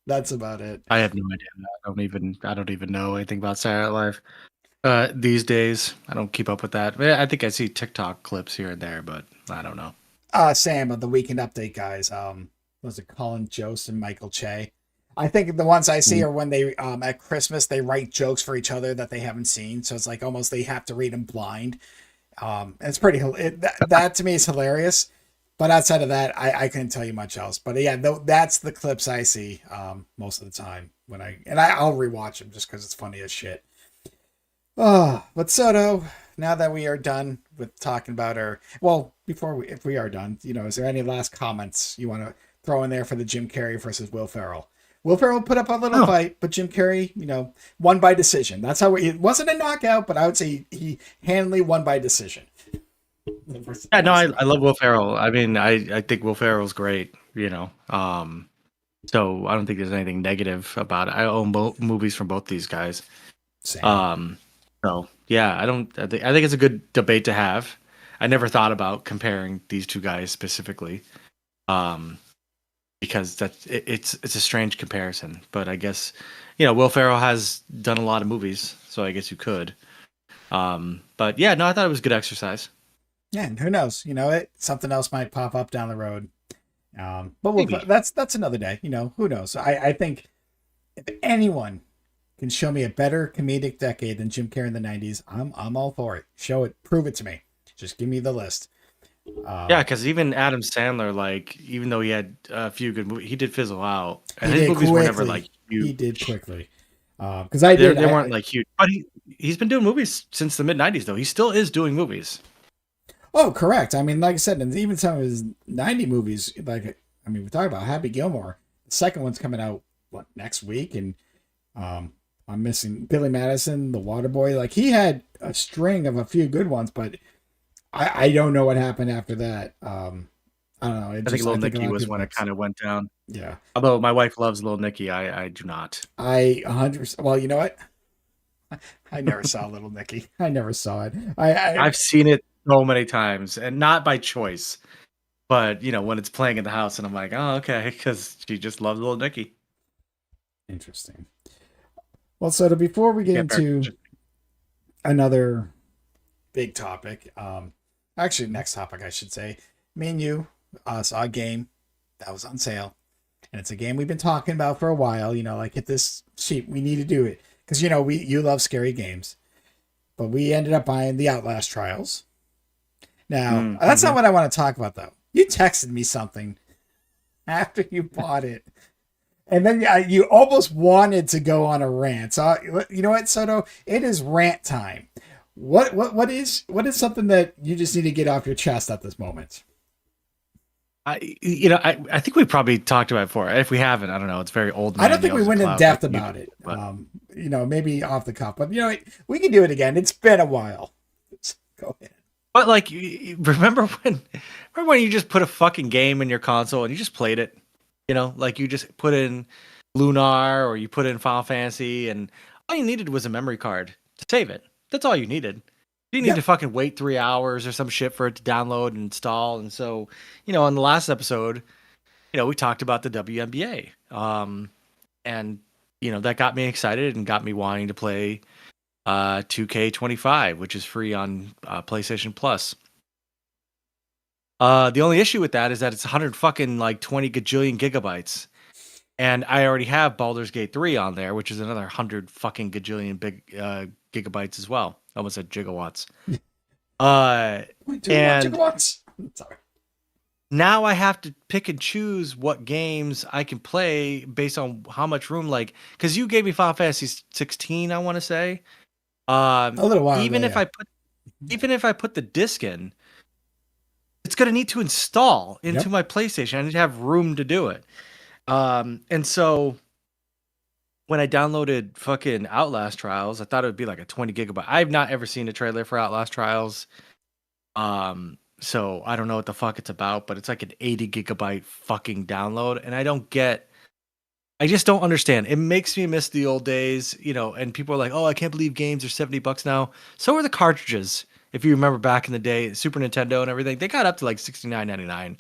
that's about it. I have no idea. I don't even know anything about Saturday Night Live. These days, I don't keep up with that. I think I see TikTok clips here and there, but I don't know. Sam of the Weekend Update guys. Was it Colin Jost and Michael Che? I think the ones I see Mm. are when they at Christmas they write jokes for each other that they haven't seen, so it's like almost they have to read them blind. It's pretty. That to me is hilarious. But outside of that, I couldn't tell you much else. But yeah, that's the clips I see most of the time I'll rewatch them just because it's funny as shit. Oh, but Soto, now that we are done with talking about if we are done, is there any last comments you want to throw in there for the Jim Carrey versus Will Ferrell? Will Ferrell put up a little Oh, fight, but Jim Carrey, won by decision. That's how it wasn't a knockout, but I would say he handily won by decision. yeah, no, I love Will Ferrell. I mean, I think Will Ferrell's great. So I don't think there's anything negative about it. I own movies from both these guys. Same. So yeah, I think it's a good debate to have. I never thought about comparing these two guys specifically, um, because it's a strange comparison. But I guess Will Ferrell has done a lot of movies, so I guess you could. But yeah, no, I thought it was a good exercise. Yeah, and who knows? Something else might pop up down the road. But Maybe. that's another day. Who knows? I think if anyone can show me a better comedic decade than Jim Carrey in the 90s, I'm all for it. Show it, prove it to me. Just give me the list. Yeah, because even Adam Sandler, like, even though he had a few good movies, he did fizzle out, and He his did movies were never like quickly. He huge. did quickly. Because I did. They weren't like huge, but he's been doing movies since the mid '90s, though. He still is doing movies. Oh, correct. I mean, like I said, and even some of his 90 movies, we talk about Happy Gilmore. The second one's coming out, next week? And I'm missing Billy Madison, The Waterboy. Like, he had a string of a few good ones, but I don't know what happened after that. I don't know. I think Little a Nicky lot of was people when it kind of went down. yeah. Although my wife loves Little Nicky, I do not. 100%. Well, you know what? I never saw Little Nicky. I never saw it. I've seen it so many times, and not by choice. But when it's playing in the house, and I'm like, oh, okay, because she just loves little Nicky. Interesting. Well, so before we get Can't bear into attention. another big topic, actually, next topic, I should say, me and you saw a game that was on sale. And it's a game we've been talking about for a while. Like, hit this sheet. We need to do it. Because, you love scary games. But we ended up buying the Outlast Trials. Now, that's not Mm-hmm. what I want to talk about, though. You texted me something after you bought it. And then you almost wanted to go on a rant. So, you know what, Soto? It is rant time. What is something that you just need to get off your chest at this moment? I think we probably talked about it before. If we haven't, I don't know. It's very old I man don't think we yells at went in cloud like depth you about do, it. but Maybe off the cuff, but we can do it again. It's been a while. Go ahead. like remember when you just put a fucking game in your console and you just played it? Like you just put in Lunar or you put in Final Fantasy, and all you needed was a memory card to save it. That's all you needed. You didn't need to Yep. fucking wait 3 hours or some shit for it to download and install. And so, in the last episode, we talked about the WNBA. And that got me excited and got me wanting to play 2K25, which is free on PlayStation Plus. The only issue with that is that it's 100 fucking like 20 gajillion gigabytes. And I already have Baldur's Gate 3 on there, which is another 100 fucking gajillion big gigabytes as well. I almost said gigawatts. Wait, do watch it And once. Sorry. now I have to pick and choose what games I can play based on how much room, like, because you gave me Final Fantasy 16, I want to say. A little while Even ago, if yeah. I put the disc in, it's gonna need to install into Yep. my PlayStation. I need to have room to do it. And so when I downloaded fucking Outlast Trials, I thought it would be like a 20 gigabyte. I've not ever seen a trailer for Outlast Trials. So I don't know what the fuck it's about, but it's like an 80 gigabyte fucking download, and I just don't understand. It makes me miss the old days, and people are like, "Oh, I can't believe games are $70 now." So are the cartridges. If you remember back in the day, Super Nintendo and everything, they got up to like $69.99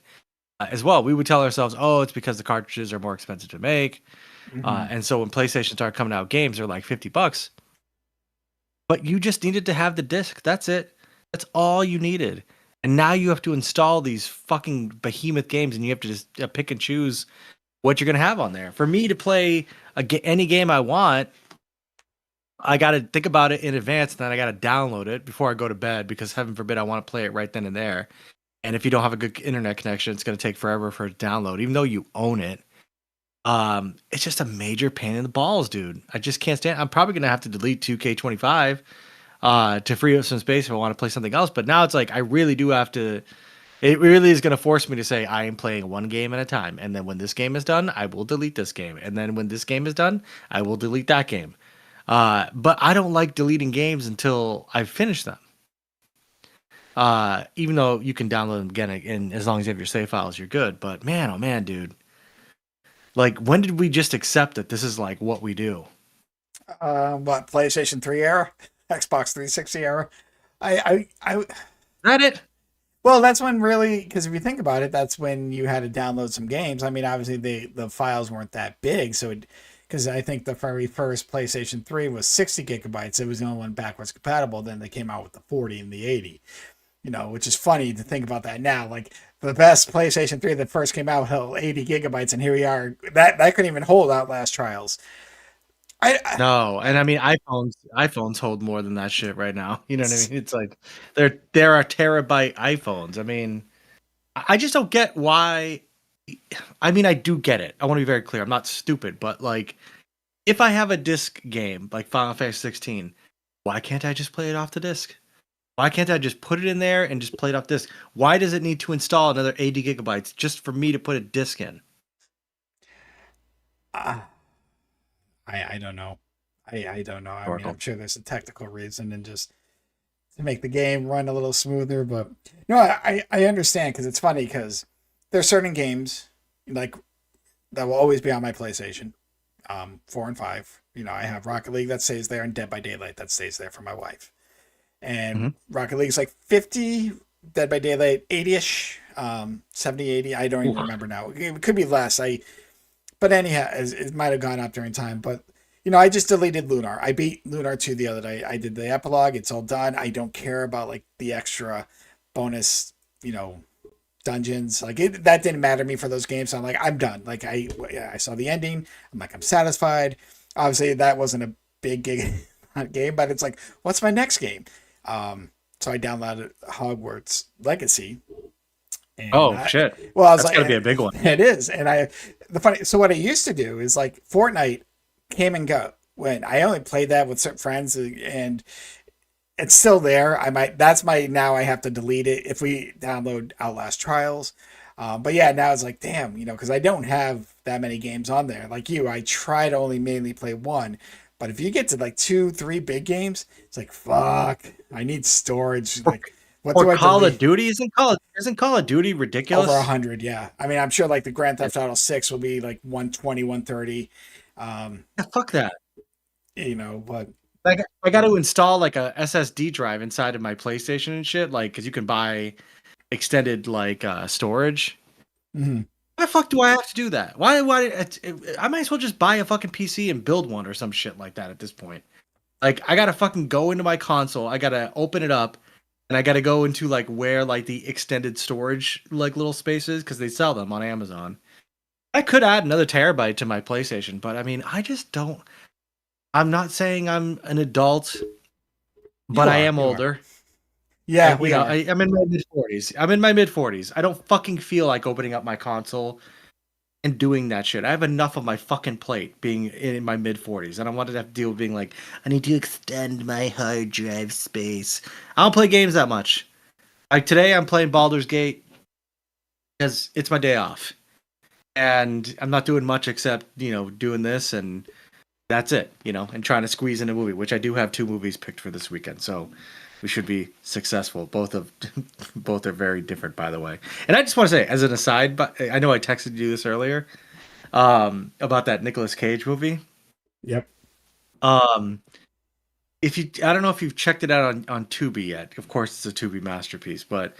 as well. We would tell ourselves, "Oh, it's because the cartridges are more expensive to make." Mm-hmm. And so when PlayStation started coming out games, they're like $50. But you just needed to have the disc. That's it. That's all you needed. And now you have to install these fucking behemoth games, and you have to just pick and choose what you're gonna have on there. For me to play any game I want, I got to think about it in advance, and then I got to download it before I go to bed, because heaven forbid I want to play it right then and there. And if you don't have a good internet connection, it's going to take forever for it to download, even though you own it. It's just a major pain in the balls, dude. I just can't stand. I'm probably going to have to delete 2K25 to free up some space if I want to play something else. But now it's like I really do have to. It really is going to force me to say I am playing one game at a time, and then when this game is done, I will delete this game, and then when this game is done, I will delete that game. But I don't like deleting games until I've finished them. Even though you can download them again, and as long as you have your save files, you're good. But man, oh man, dude, like when did we just accept that this is like what we do? What, PlayStation 3 era, Xbox 360 era? I That it? Well, that's when really, because if you think about it, that's when you had to download some games. I mean, obviously the files weren't that big, so because I think the very first PlayStation 3 was 60 gigabytes. It was the only one backwards compatible. Then they came out with the 40 and the 80. Which is funny to think about that now. Like the best PlayStation 3 that first came out held 80 gigabytes, and here we are. That couldn't even hold Outlast Trials. I No, and I mean iPhones hold more than that shit right now. You know what I mean? It's like there are terabyte iPhones. I mean, I just don't get why. I mean, I do get it. I want to be very clear. I'm not stupid, but like, if I have a disc game like Final Fantasy 16, why can't I just play it off the disc? Why can't I just put it in there and just play it off disc? Why does it need to install another 80 gigabytes just for me to put a disc in? I, I don't know. I don't know. I mean, I'm Oracle. sure there's a technical reason and just to make the game run a little smoother. But no, I understand because it's funny because there's certain games like that will always be on my PlayStation, 4 and 5. I have Rocket League that stays there and Dead by Daylight that stays there for my wife. And Hmm. Rocket League's like 50, Dead by Daylight 80ish. 70, 80. I don't Ooh. even remember now. It could be less. But anyhow, it might have gone up during time. But I just deleted Lunar. I beat Lunar 2 the other day. I did the epilogue. It's all done. I don't care about like the extra bonus, dungeons. Like that didn't matter to me for those games. So I'm like, I'm done. Like I saw the ending. I'm like, I'm satisfied. Obviously, that wasn't a big game, but it's like, what's my next game? So I downloaded Hogwarts Legacy, and Oh shit, well, I was that's like, gonna be a big one. it is, and so what I used to do is like Fortnite came and go when I only played that with certain friends, and it's still there. That's my now I have to delete it if we download Outlast Trials. But yeah, now it's like, damn, because I don't have that many games on there. Like you, I try to only mainly play one. But if you get to like 2, 3 big games, it's like, fuck, I need storage. Like, what Or do I Call of delete? Duty isn't Call of Duty Over ridiculous? 100, yeah. I mean, I'm sure like the Grand Theft Auto 6 will be like 120, 130. Yeah, fuck that. But I got to install like a SSD drive inside of my PlayStation and shit, like because you can buy extended like storage. mhm. Why the fuck do I have to do that? I might as well just buy a fucking PC and build one or some shit like that at this point. Like I gotta fucking go into my console, I gotta open it up, and I gotta go into like where like the extended storage like little spaces because they sell them on Amazon. I could add another terabyte to my PlayStation, but I mean, I just don't. I'm not saying I'm an adult, but You I are, am you are. older. Yeah, we are. I'm in my mid 40s. I'm in my mid 40s. I don't fucking feel like opening up my console and doing that shit. I have enough of my fucking plate being in my mid 40s. I don't want to have to deal with being like, I need to extend my hard drive space. I don't play games that much. Like today, I'm playing Baldur's Gate because it's my day off. And I'm not doing much except, doing this and that's it, and trying to squeeze in a movie, which I do have 2 movies picked for this weekend. So we should be successful. Both are very different, by the way. And I just want to say, as an aside, but I know I texted you this earlier, about that Nicolas Cage movie. Yep. Um, I don't know if you've checked it out on Tubi yet. Of course, it's a Tubi masterpiece, but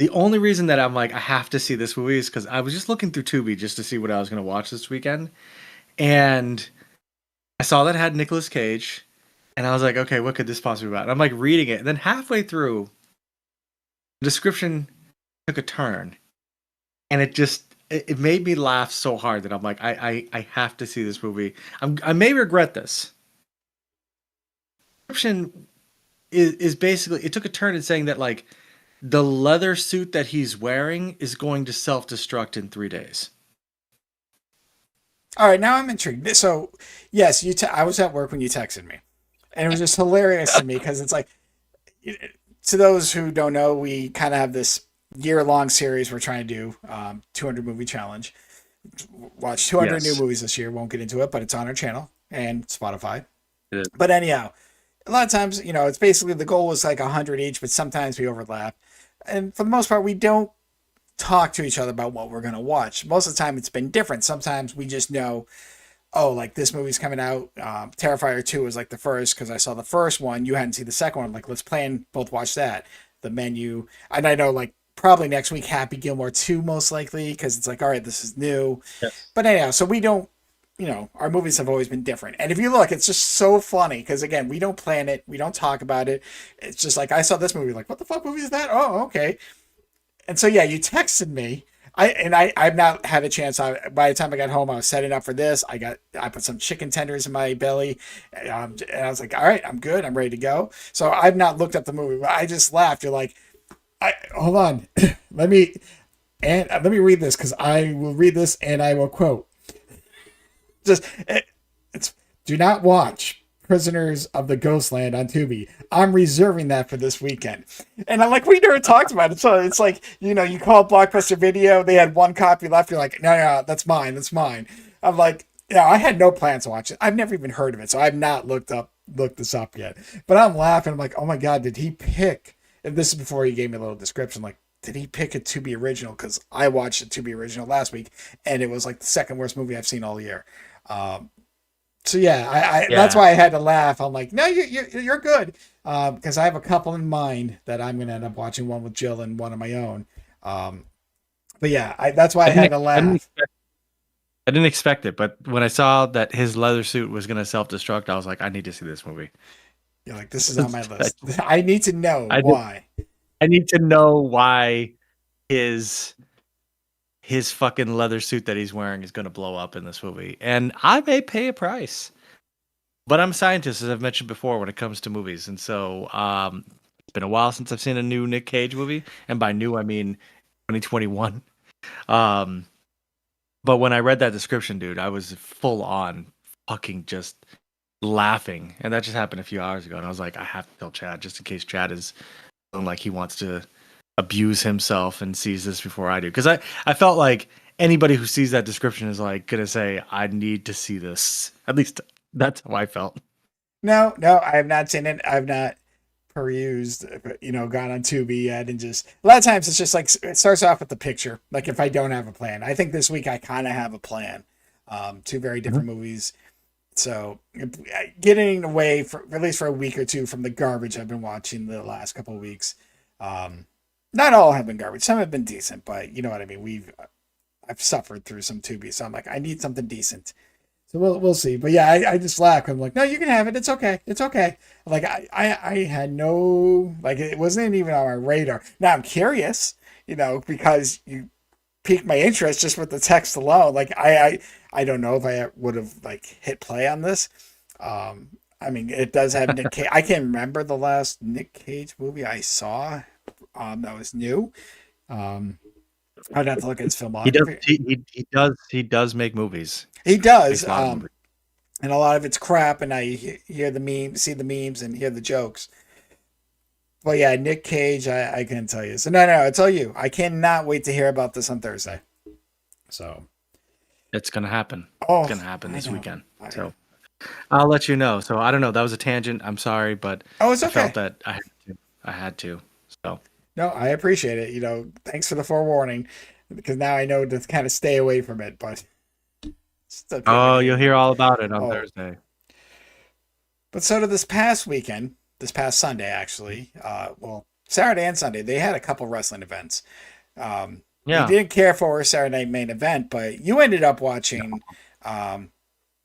the only reason that I'm like I have to see this movie is because I was just looking through Tubi just to see what I was going to watch this weekend, and I saw that it had Nicolas Cage, and I was like, okay, what could this possibly be about? And I'm like reading it, and then halfway through, the description took a turn, and it made me laugh so hard that I'm like, I have to see this movie. I may regret this. The description is basically it took a turn in saying that like the leather suit that he's wearing is going to self destruct in 3 days. All right, now I'm intrigued. So, yes, I was at work when you texted me, and it was just hilarious to me because it's like, to those who don't know, we kind of have this year-long series we're trying to do, 200 movie challenge. Watch 200 new Yes. movies this year. Won't get into it, but it's on our channel and Spotify. It is. But anyhow, a lot of times, it's basically the goal was like 100 each, but sometimes we overlap. And for the most part, we don't talk to each other about what we're going to watch. Most of the time, it's been different. Sometimes we just know, oh, like this movie's coming out. Terrifier 2 was like the first because I saw the first one. You hadn't seen the second one. I'm like, let's play and both watch that. The Menu. And I know, like, probably next week, Happy Gilmore 2, most likely, because it's like, all right, this is new. Yes. But anyhow, so we don't, our movies have always been different. And if you look, it's just so funny because, again, we don't plan it. We don't talk about it. It's just like, I saw this movie, like, what the fuck movie is that? Oh, okay. And so, yeah, you texted me. I've not had a chance. By the time I got home, I was setting up for this. I put some chicken tenders in my belly, and I was like, all right, I'm good. I'm ready to go. So I've not looked up the movie, but I just laughed. You're like, hold on, let me read this because I will read this and I will quote. Just it's do not watch Prisoners of the Ghostland on Tubi. I'm reserving that for this weekend. And I'm like, we never talked about it. So it's like, you call Blockbuster Video. They had one copy left. You're like, no, that's mine. That's mine. I'm like, yeah, I had no plans to watch it. I've never even heard of it. So I've not looked this up yet. But I'm laughing. I'm like, oh my God, did he pick? And this is before he gave me a little description. Like, did he pick a Tubi original? Because I watched a Tubi original last week, and it was like the second worst movie I've seen all year. So yeah, I that's Yeah. why I had to laugh. I'm like, no, you're good, because I have a couple in mind that I'm gonna end up watching. One with Jill and one of my own. But yeah, that's why I had to I didn't laugh. expect, I didn't expect it, but when I saw that his leather suit was going to self-destruct, I was like, I need to see this movie. You're like, this is on my I, list. I need to know I did. why. I need to know why his his fucking leather suit that he's wearing is going to blow up in this movie, and I may pay a price. But I'm a scientist, as I've mentioned before, when it comes to movies, and so it's been a while since I've seen a new Nick Cage movie, and by new I mean 2021. Um, but when I read that description, dude, I was full on fucking just laughing, and that just happened a few hours ago, and I was like, I have to tell Chad just in case Chad is feeling like he wants to abuse himself and sees this before I do, because I felt like anybody who sees that description is like gonna say, I need to see this. At least that's how I felt. No, no, I have not seen it. I've not perused, gone on Tubi yet, and just a lot of times it's just like it starts off with the picture. Like if I don't have a plan, I think this week I kind of have a plan. Two very different movies, so getting away for at least for a week or two from the garbage I've been watching the last couple of weeks. Um, Not all have been garbage. Some have been decent, but you know what I mean. I've suffered through some Tubi, so I'm like I need something decent. So we'll see. But yeah, I just laugh. I'm like, no, you can have it. It's okay. It's okay. Like I had no, like it wasn't even on my radar. Now I'm curious, because you piqued my interest just with the text alone. Like I don't know if I would have like hit play on this. I mean, it does have Nick Cage. I can't remember the last Nick Cage movie I saw. That was new. Um, I'd have to look at his He does. filmography. He does make movies. He Makes does. a lot of movies. And a lot of it's crap, and I hear the memes, see the memes, and hear the jokes. But yeah, Nick Cage, I can tell you. So no, I tell you, I cannot wait to hear about this on Thursday. So, It's gonna happen. It's oh, gonna happen I this know. weekend. So I'll let you know. So I don't know. That was a tangent. I'm sorry, but Oh, it's I felt okay. that I had to. I had to. So. No, I appreciate it. Thanks for the forewarning, because now I know to kind of stay away from it. But it's okay with Oh, you. you'll hear all about it on Oh, Thursday. but so to this past weekend, this past Sunday actually, well, Saturday and Sunday, they had a couple wrestling events. You Yeah, didn't care for a Saturday Night Main Event, but you ended up watching um,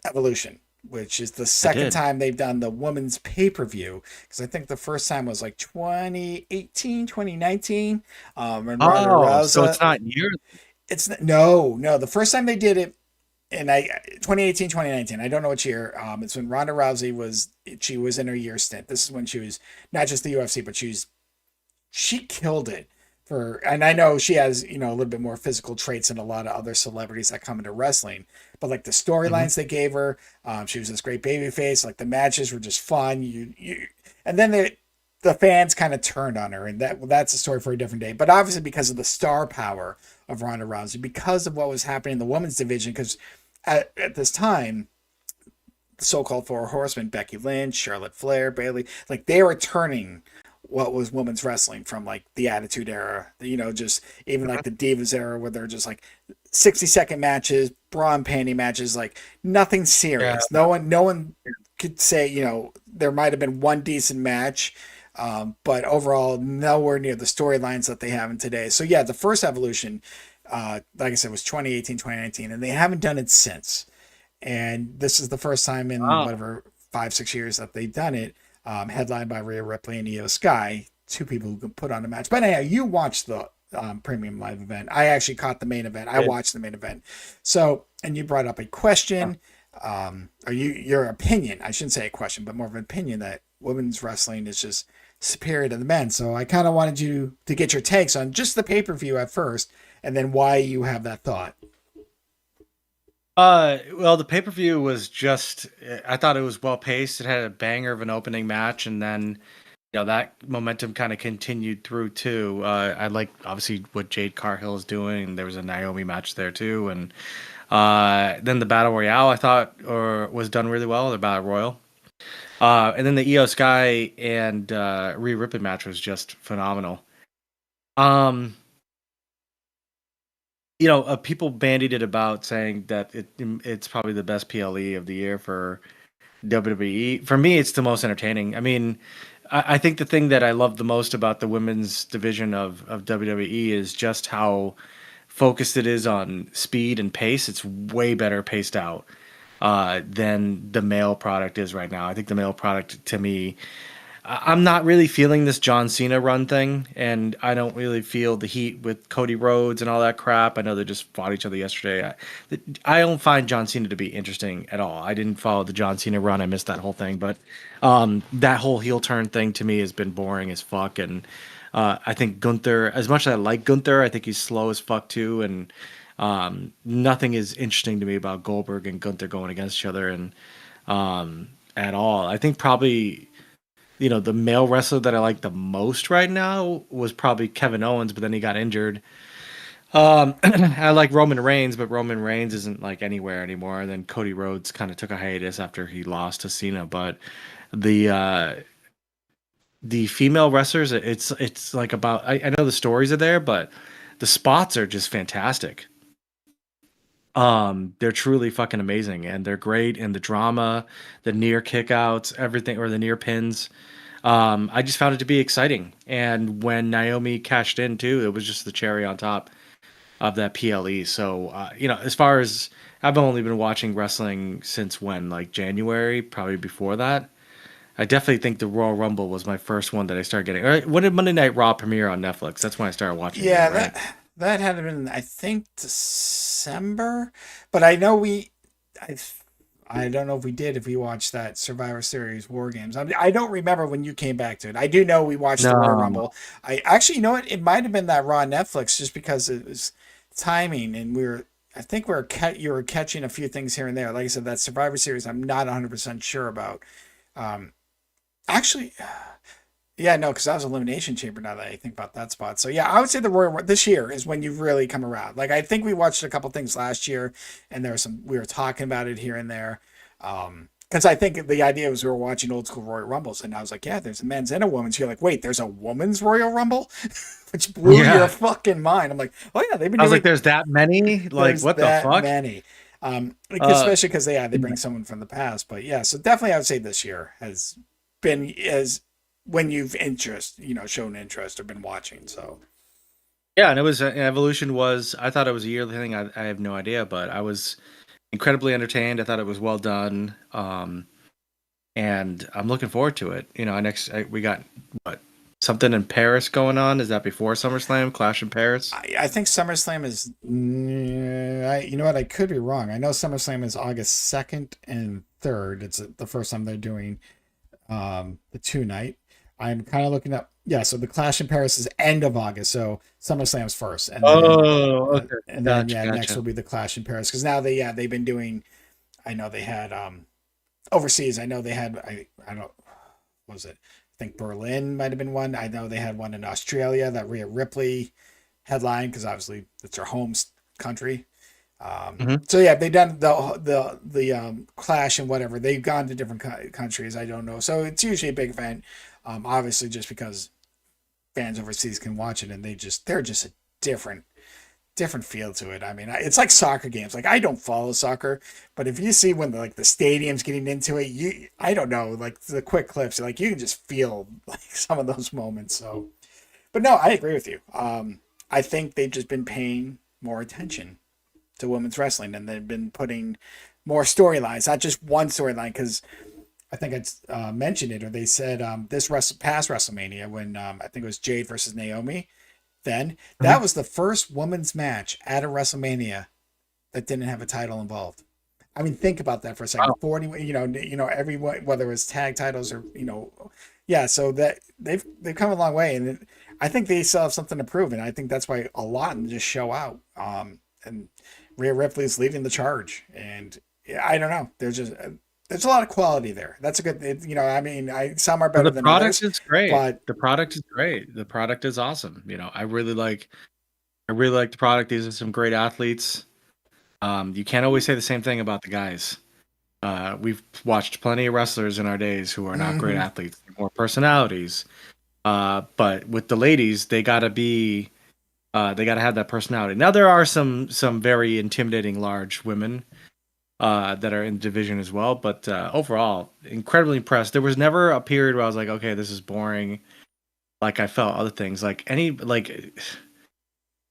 Evolution, which is the I second did. time they've done the women's pay per view. Because I think the first time was like 2018, 2019, when Ronda Oh, so Rousey. it's not yearly. It's no, no. The first time they did it, and 2018, 2019. I don't know which year. It's when Ronda Rousey she was in her year stint. This is when she was not just the UFC, but she killed it for, and I know she has, a little bit more physical traits than a lot of other celebrities that come into wrestling, but like the Hmm. storylines they gave her, she was this great baby face. Like the matches were just fun. And then the fans kind of turned on her, and that's a story for a different day. But obviously because of the star power of Ronda Rousey, because of what was happening in the women's division, because at this time, the so-called four horsemen, Becky Lynch, Charlotte Flair, Bayley, like they were turning what was women's wrestling from like the Attitude Era, just even like the Divas era, where they're just like 60-second matches, bra and panty matches, like nothing Yeah. serious. No one could say, there might have been one decent match, but overall nowhere near the storylines that they have in today. So yeah, the first Evolution, like I said, was 2018, 2019, and they haven't done it since. And this is the first time in Wow. whatever 5-6 years that they've done it, headlined by Rhea Ripley and Io Sky, two people who can put on a match. But anyhow, you watched the premium live event. I actually caught the main event. I Did. watched the main event. So, and you brought up a question, or your opinion. I shouldn't say a question, but more of an opinion that women's wrestling is just superior to the men. So I kind of wanted you to get your takes on just the pay per view at first, and then why you have that thought. Well, the pay per view was just. I thought it was well paced. It had a banger of an opening match, and then that momentum kind of continued through too. I like obviously what Jade Cargill is doing. There was a Naomi match there too, and then the battle royale I thought or was done really well. The battle royal, and then the Io Sky and Rhea Ripley match was just phenomenal. Um, people bandied it about saying that it's probably the best PLE of the year for WWE. For me, it's the most entertaining. I mean, I think the thing that I love the most about the women's division of WWE is just how focused it is on speed and pace, it's way better paced out than the male product is right now. I think the male product to me, I'm not really feeling this John Cena run thing, and I don't really feel the heat with Cody Rhodes and all that crap. I know they just fought each other yesterday. I don't find John Cena to be interesting at all. I didn't follow the John Cena run. I missed that whole thing, but that whole heel turn thing to me has been boring as fuck. And I think Gunther, as much as I like Gunther, I think he's slow as fuck too. And nothing is interesting to me about Goldberg and Gunther going against each other and at all. I think probably the male wrestler that I like the most right now was probably Kevin Owens, but then he got injured. I like Roman Reigns, but Roman Reigns isn't like anywhere anymore. And then Cody Rhodes kind of took a hiatus after he lost to Cena. But the female wrestlers, it's like about I know the stories are there, but the spots are just fantastic. They're truly fucking amazing, and they're great. And the drama, the near kickouts, everything, or the near pins. I just found it to be exciting. And when Naomi cashed in too, it was just the cherry on top of that PLE. So, as far as I've only been watching wrestling since when, like January, probably before that. I definitely think the Royal Rumble was my first one that I started getting. When did Monday Night Raw premiere on Netflix? That's when I started watching it, Yeah, right? that had been, I think, December. But I know I I don't know if we watched that Survivor Series War Games. I don't remember when you came back to it. I do know we watched the Royal No. Rumble. I actually, you know what? It might have been that Raw Netflix just because it was timing and I think you were catching a few things here and there. Like I said, that Survivor Series, I'm not 100% sure about. Um, Actually, yeah, no, because that was Elimination Chamber. Now that I think about that spot, so yeah, I would say the Royal this year is when you've really come around. Like I think we watched a couple things last year, and there was some we were talking about it here and there. Because I think the idea was we were watching old school Royal Rumbles, and I was like, yeah, there's a men's and a women's. You're like, wait, there's a women's Royal Rumble, which blew your Yeah. fucking mind. I'm like, oh yeah, they've been I was like, doing there's that many? Like, there's what the that fuck? many. Uh, Especially because they bring someone from the past. But yeah, so definitely I would say this year has been as when you've shown interest or been watching. So yeah, and it was Evolution was. I thought it was a yearly thing. I have no idea, but I was incredibly entertained. I thought it was well done. And I'm looking forward to it. We got what something in Paris going on. Is that before SummerSlam? Clash in Paris. I think SummerSlam is. You know what? I could be wrong. I know SummerSlam is August 2nd and 3rd. It's the first time they're doing the two night. I'm kind of looking up. Yeah, so the Clash in Paris is end of August. So SummerSlam's first, Oh, okay. Gotcha, yeah, next gotcha. will be the Clash in Paris because now they've been doing. I know they had overseas. I know they had. I don't. What was it? I think Berlin might have been one. I know they had one in Australia that Rhea Ripley headline because obviously it's her home country. Hmm. So yeah, they've done the Clash and whatever. They've gone to different countries. I don't know. So it's usually a big event. Obviously, just because fans overseas can watch it and they're just a different feel to it. I mean, it's like soccer games. Like I don't follow soccer, but if you see when the stadium's getting into it, I don't know, like the quick clips, like you can just feel like some of those moments. So, but no, I agree with you. I think they've just been paying more attention to women's wrestling, and they've been putting more storylines, not just one storyline. Because I think it's mentioned it, or they said past WrestleMania when I think it was Jade versus Naomi. Then that Hmm. was the first women's match at a WrestleMania that didn't have a title involved. I mean, think about that for a second. Wow. 40, everyone, whether it's tag titles or yeah. So that they've come a long way, and I think they still have something to prove, and I think that's why a lot of them just show out. And Rhea Ripley's leading the charge, and yeah, I don't know. There's a lot of quality there. That's a good. I mean, some are Well, better the than product others, is great. but The product is great. The product is awesome. I really like the product. These are some great athletes. You can't always say the same thing about the guys. We've watched plenty of wrestlers in our days who are not great mhm. athletes, more personalities. But with the ladies, they gotta have that personality. Now there are some very intimidating large women that are in the division as well, but overall, incredibly impressed. There was never a period where I was like, okay, this is boring. Like I felt other things, like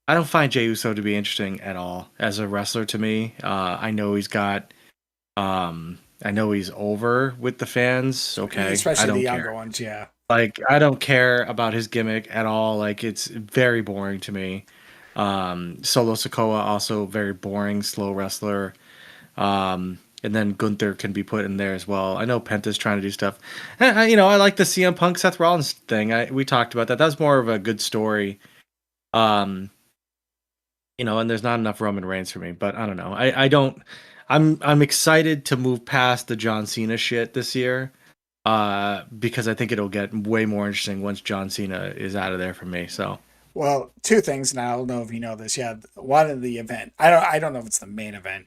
I don't find Jey Uso to be interesting at all as a wrestler to me. I know he's got I know he's over with the fans. Okay, I Especially the don't care. younger ones. Yeah. Like I don't care about his gimmick at all. Like it's very boring to me. Solo Sokoa also very boring, slow wrestler. And then Gunther can be put in there as well. I know Penta's trying to do stuff. And I like the CM Punk Seth Rollins thing. We talked about that. That was more of a good story. Um, and there's not enough Roman Reigns for me. But I don't know. I don't. I'm excited to move past the John Cena shit this year. Because I think it'll get way more interesting once John Cena is out of there for me. So. Well, two things, and I don't know if you know this. Yeah, one of the event. I don't know if it's the main event.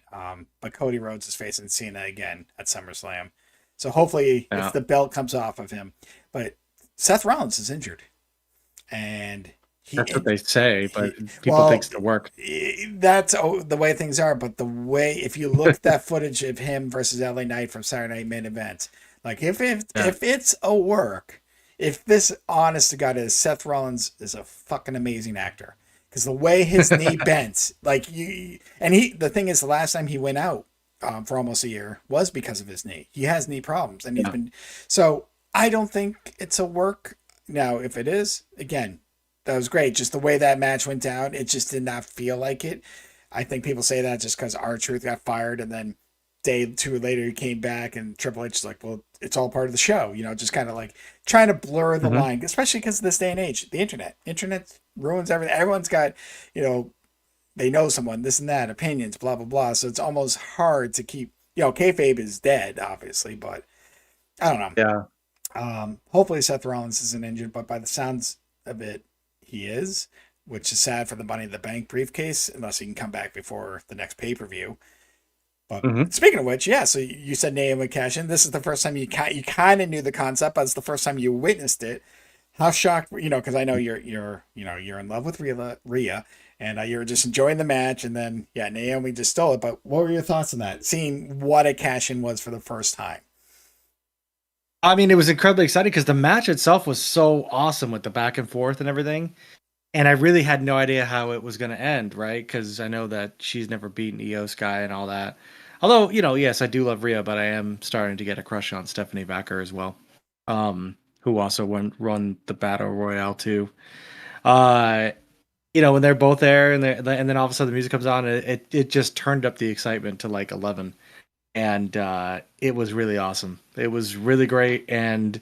But Cody Rhodes is facing Cena again at SummerSlam. So hopefully, Yeah. if the belt comes off of him, but Seth Rollins is injured, and That's what they say, but people think it's to work. That's the way things are. But the way, if you look at that footage of him versus LA Knight from Saturday Night Main Event, like if it's a work, if this honest to God is, Seth Rollins is a fucking amazing actor because the way his knee bends, like the thing is, the last time he went out for almost a year was because of his knee. He has knee problems, and he's been so. I don't think it's a work. Now, if it is, again, that was great. Just the way that match went down, it just did not feel like it. I think people say that just because R-Truth got fired, and then day two later he came back, and Triple H is like, well, it's all part of the show. Just kind of like trying to blur the line, especially because of this day and age. The internet ruins everything. Everyone's got, they know someone, this and that, opinions, blah, blah, blah. So it's almost hard to keep, kayfabe is dead, obviously, but I don't know. Yeah. Hopefully Seth Rollins isn't injured, but by the sounds of it, he is, which is sad for the Money in the Bank briefcase, unless he can come back before the next pay-per-view. But speaking of which, yeah, so you said Naomi cash in. This is the first time you kind of knew the concept, but it's the first time you witnessed it. How shocked, because I know you're in love with Rhea, and you're just enjoying the match, and then Naomi just stole it. But what were your thoughts on that? Seeing what a cash in was for the first time. I mean, it was incredibly exciting because the match itself was so awesome with the back and forth and everything. And I really had no idea how it was going to end, right? Because I know that she's never beaten Io Sky and all that. Although, yes, I do love Rhea, but I am starting to get a crush on Stephanie Baker as well, who also run the Battle Royale too. When they're both there and then all of a sudden the music comes on, it just turned up the excitement to like 11. And it was really awesome. It was really great and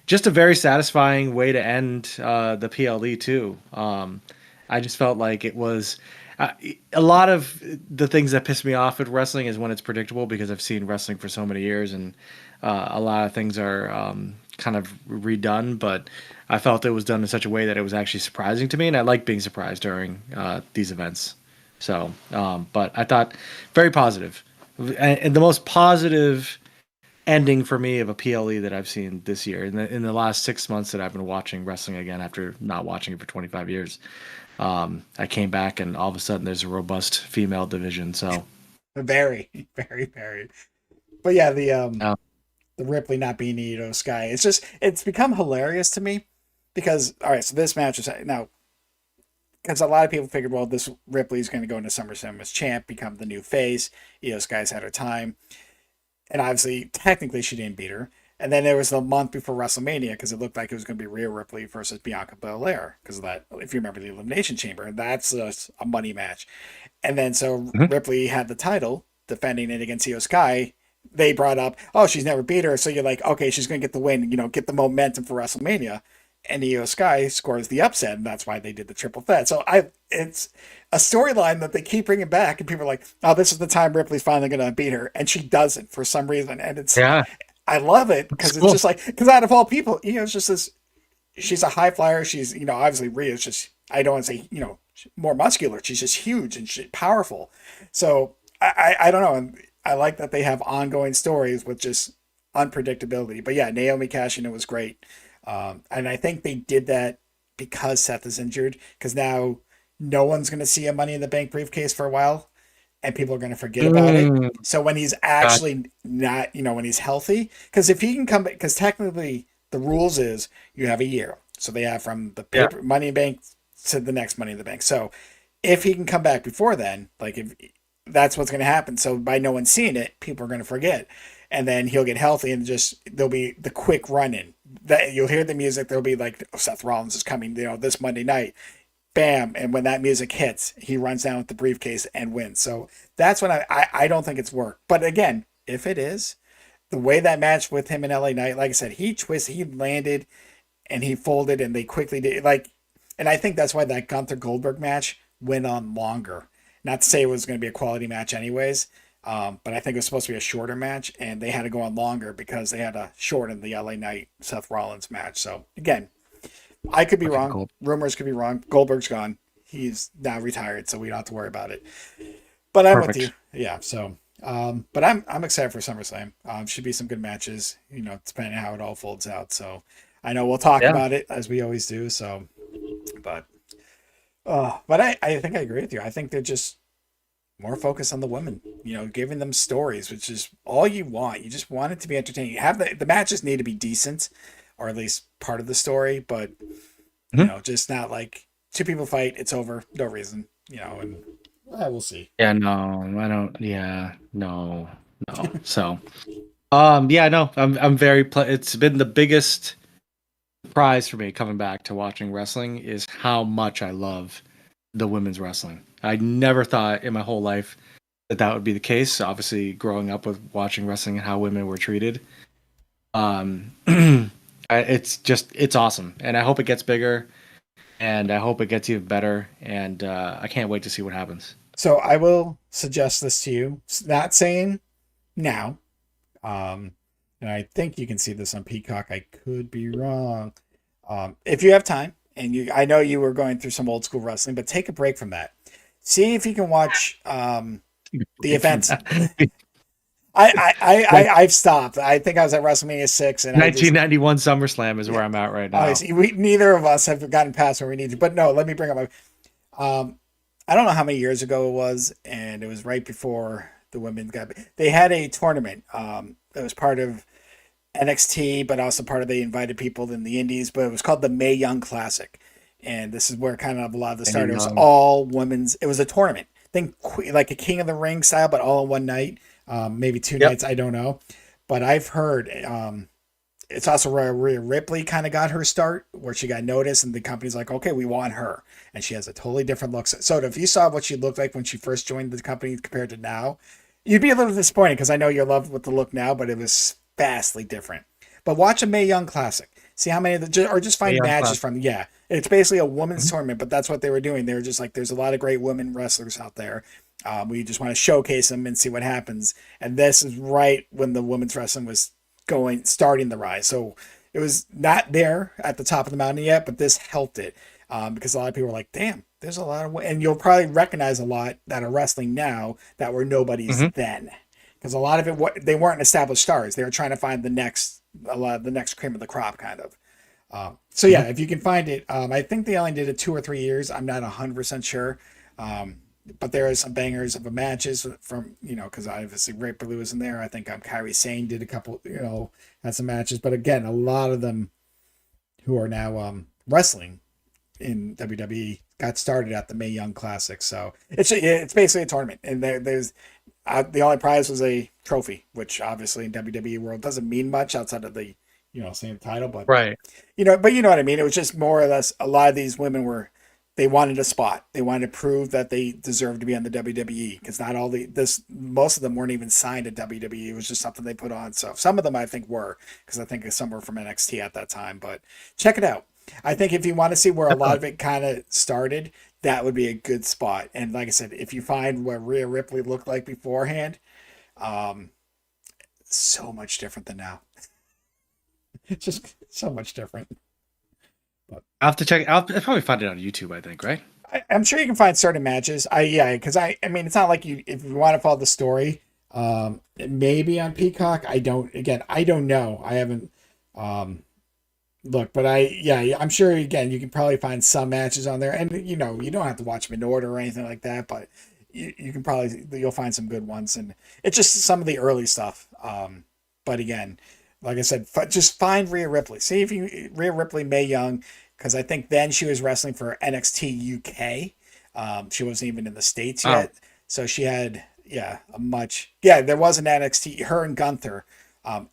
just a very satisfying way to end the PLE too. I just felt like it was a lot of the things that piss me off at wrestling is when it's predictable because I've seen wrestling for so many years and a lot of things are kind of redone. But I felt it was done in such a way that it was actually surprising to me, and I like being surprised during these events. So, but I thought very positive. And the most positive ending for me of a PLE that I've seen this year in the last 6 months that I've been watching wrestling again after not watching it for 25 years. I came back and all of a sudden there's a robust female division. So very, very, very. But yeah, the Ripley not being Io Sky, it's become hilarious to me because all right, so this match is now. Because a lot of people figured, well, this Ripley's going to go into SummerSlam as champ, become the new face. Io Sky's had her time. And obviously, technically, she didn't beat her. And then there was the month before WrestleMania, because it looked like it was going to be Rhea Ripley versus Bianca Belair. Because of that, if you remember the Elimination Chamber, that's a money match. And then so Ripley had the title, defending it against Io Sky. They brought up, oh, she's never beat her. So you're like, okay, she's going to get the win, get the momentum for WrestleMania. And Io Sky scores the upset, and that's why they did the triple threat. So it's a storyline that they keep bringing back, and people are like, "Oh, this is the time Ripley's finally going to beat her," and she doesn't for some reason. And I love it because it's just like because out of all people, Io's just this. She's a high flyer. She's obviously Rhea's just I don't want to say more muscular. She's just huge and powerful. So I don't know, and I like that they have ongoing stories with just unpredictability. But yeah, Naomi cashing it was great. And I think they did that because Seth is injured, because now no one's going to see a Money in the Bank briefcase for a while, and people are going to forget about it. So when he's actually not, when he's healthy, because if he can come back, because technically the rules is you have a year. So they have from the Money in the Bank to the next Money in the Bank. So if he can come back before then, like if that's what's going to happen. So by no one seeing it, people are going to forget, and then he'll get healthy and just there'll be the quick run in. That you'll hear the music. There'll be like, oh, Seth Rollins is coming, this Monday night. Bam! And when that music hits, he runs down with the briefcase and wins. So that's when I don't think it's worked. But again, if it is, the way that match with him in LA Knight, like I said, he landed and he folded and they quickly did and I think that's why that Gunther Goldberg match went on longer. Not to say it was going to be a quality match anyways, but I think it was supposed to be a shorter match and they had to go on longer because they had to shorten the LA Knight Seth Rollins match. So again, I could be wrong. Cool. Rumors could be wrong. Goldberg's gone. He's now retired, so we don't have to worry about it. But I'm with you. Yeah. So, but I'm excited for SummerSlam. Should be some good matches. Depending on how it all folds out. So, I know we'll talk about it as we always do. So, but I think I agree with you. I think they're just more focused on the women. Giving them stories, which is all you want. You just want it to be entertaining. You have the matches need to be decent, or at least part of the story, but just not like two people fight, it's over, no reason, and we'll see. Yeah, no, I don't. Yeah, no. So, yeah, no, I'm very. It's been the biggest surprise for me coming back to watching wrestling is how much I love the women's wrestling. I never thought in my whole life that would be the case. Obviously, growing up with watching wrestling and how women were treated, it's awesome, and I hope it gets bigger, and I hope it gets even better, and I can't wait to see what happens. So I will suggest this to you. Not saying now, and I think you can see this on Peacock. I could be wrong. If you have time, and I know you were going through some old school wrestling, but take a break from that. See if you can watch the events. I've stopped. I think I was at WrestleMania 6 and 1991 SummerSlam is where I'm at right now. Neither of us have gotten past where we need to. But no, let me bring up I don't know how many years ago it was, and it was right before the women they had a tournament that was part of NXT, but also part of they invited people in the indies, but it was called the Mae Young Classic. And this is where kind of a lot of the started. It was all women's. It was a tournament. Think like a King of the Ring style, but all in one night. Maybe two nights, I don't know. But I've heard it's also where Rhea Ripley kind of got her start, where she got noticed, and the company's like, okay, we want her. And she has a totally different look. So if you saw what she looked like when she first joined the company compared to now, you'd be a little disappointed because I know you're loved with the look now, but it was vastly different. But watch a Mae Young Classic. See how many of or just find matches from, it's basically a women's tournament, but that's what they were doing. They were just like, there's a lot of great women wrestlers out there. We just want to showcase them and see what happens. And this is right when the women's wrestling was starting the rise. So it was not there at the top of the mountain yet, but this helped it because a lot of people were like, damn, there's a lot of, and you'll probably recognize a lot that are wrestling now that were nobodies then. Because a lot of it, they weren't established stars. They were trying to find the next cream of the crop kind of. So yeah, if you can find it, I think they only did it 2 or 3 years. I'm not 100% sure. But there are some bangers of matches from, because obviously Ripley was in there. I think Kyrie Sane did a couple, had some matches. But again, a lot of them who are now wrestling in WWE got started at the Mae Young Classic. So it's basically a tournament. And there's the only prize was a trophy, which obviously in WWE world doesn't mean much outside of the, same title. But, right. But you know what I mean? It was just more or less a lot of these women they wanted a spot. They wanted to prove that they deserved to be on the WWE because not all most of them weren't even signed to WWE. It was just something they put on. So some of them I think were, because I think some were from NXT at that time. But check it out. I think if you want to see where a lot of it kind of started, that would be a good spot. And like I said, if you find what Rhea Ripley looked like beforehand, so much different than now. It's just so much different. But I'll have to check. I'll probably find it on YouTube, I think, right? I'm sure you can find certain matches. Because I mean, it's not like if you want to follow the story, maybe on Peacock. I don't know. I haven't looked, but I'm sure again you can probably find some matches on there, and you don't have to watch them in order or anything like that, but you can you'll find some good ones, and it's just some of the early stuff. But again, like I said, just find Rhea Ripley. See if Rhea Ripley, Mae Young, because I think then she was wrestling for NXT UK. She wasn't even in the States Oh, yet. So she had, yeah, a much, yeah, there was an NXT, her and Gunther.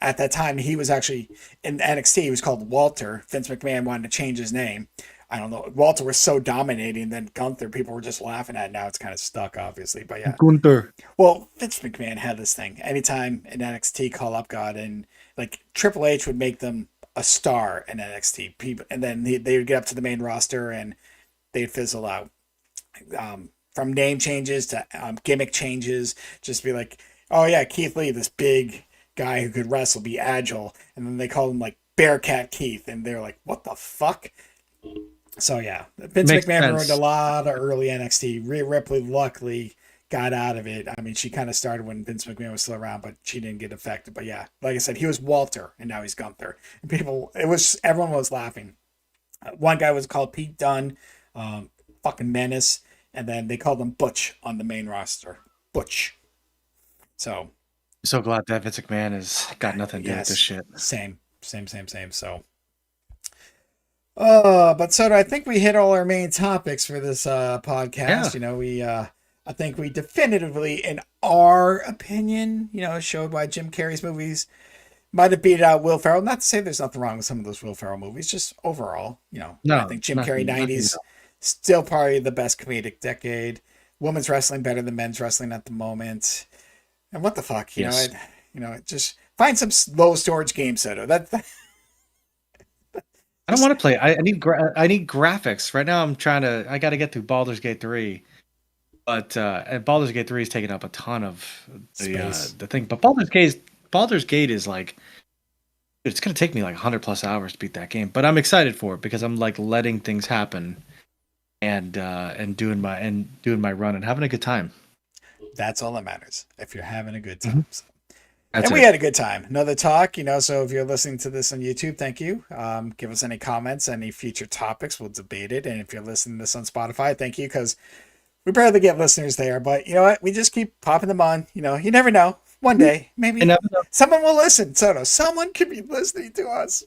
At that time, he was actually in NXT, he was called Walter. Vince McMahon wanted to change his name. I don't know. Walter was so dominating, then Gunther, people were just laughing at. Now it's kind of stuck, obviously. But yeah. Gunther. Well, Vince McMahon had this thing. Anytime an NXT call up got in, like Triple H would make them a star in NXT. People, and then they would get up to the main roster and they'd fizzle out. From name changes to gimmick changes, just be like, oh yeah, Keith Lee, this big guy who could wrestle, be agile, and then they called him like Bearcat Keith, and they're like, what the fuck? So yeah, Vince Makes McMahon ruined a sense. lot of early NXT. Rhea Ripley luckily got out of it. I mean, she kind of started when Vince McMahon was still around, but she didn't get affected. But yeah, like I said, he was Walter, and now he's Gunther. And people, it was everyone was laughing. One guy was called Pete Dunne, fucking menace, and then they called him Butch on the main roster. Butch. So So glad that Vince McMahon has got nothing to do with this yes, shit. same. So but so I think we hit all our main topics for this Yeah. podcast. You know, I think we definitively, in our opinion, showed why Jim Carrey's movies might have beat out Will Ferrell. Not to say there's nothing wrong with some of those Will Ferrell movies, just overall, I No, think Jim Carrey nothing. '90s still probably the best comedic decade. Women's wrestling better than men's wrestling at the moment. And what the fuck, Yes. just find some low storage game, Soto. That I don't just want to play. I need graphics. Right now I got to get through Baldur's Gate 3. But and Baldur's Gate 3 is taking up a ton of space. the thing. But Baldur's Gate is like it's going to take me like 100 plus hours to beat that game. But I'm excited for it because I'm like letting things happen and doing my run and having a good time. That's all that matters. If you're having a good Hmm. time. So. That's And we it. had a good time. Another talk, so if you're listening to this on YouTube, thank you. Give us any comments, any future topics, we'll debate it. And if you're listening to this on Spotify, thank you, because we barely get listeners there. But you know what? We just keep popping them on. You never know. One day, I maybe never know. someone will listen. Soto, someone could be listening to us.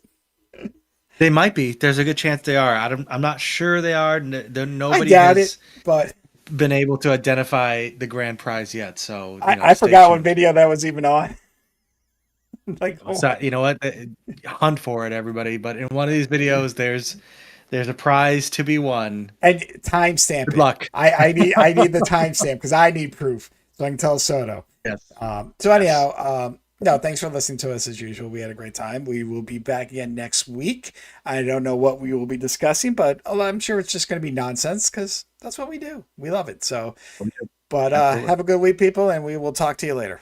They might be. There's a good chance they are. I'm not sure they are. I Nobody doubt it, has but been able to identify the grand prize yet. So I stay forgot what tuned. video that was even on. Like, oh So you know what? Hunt for it, everybody. But in one of these videos, there's a prize to be won. and timestamp Good it. luck. I need the timestamp because I need proof so I can tell Soto. Yes. So Yes. anyhow, no, thanks for listening to us as usual. We had a great time. We will be back again next week. I don't know what we will be discussing, but I'm sure it's just going to be nonsense because that's what we do. We love it. So, but Absolutely. have a good week, people, and we will talk to you later.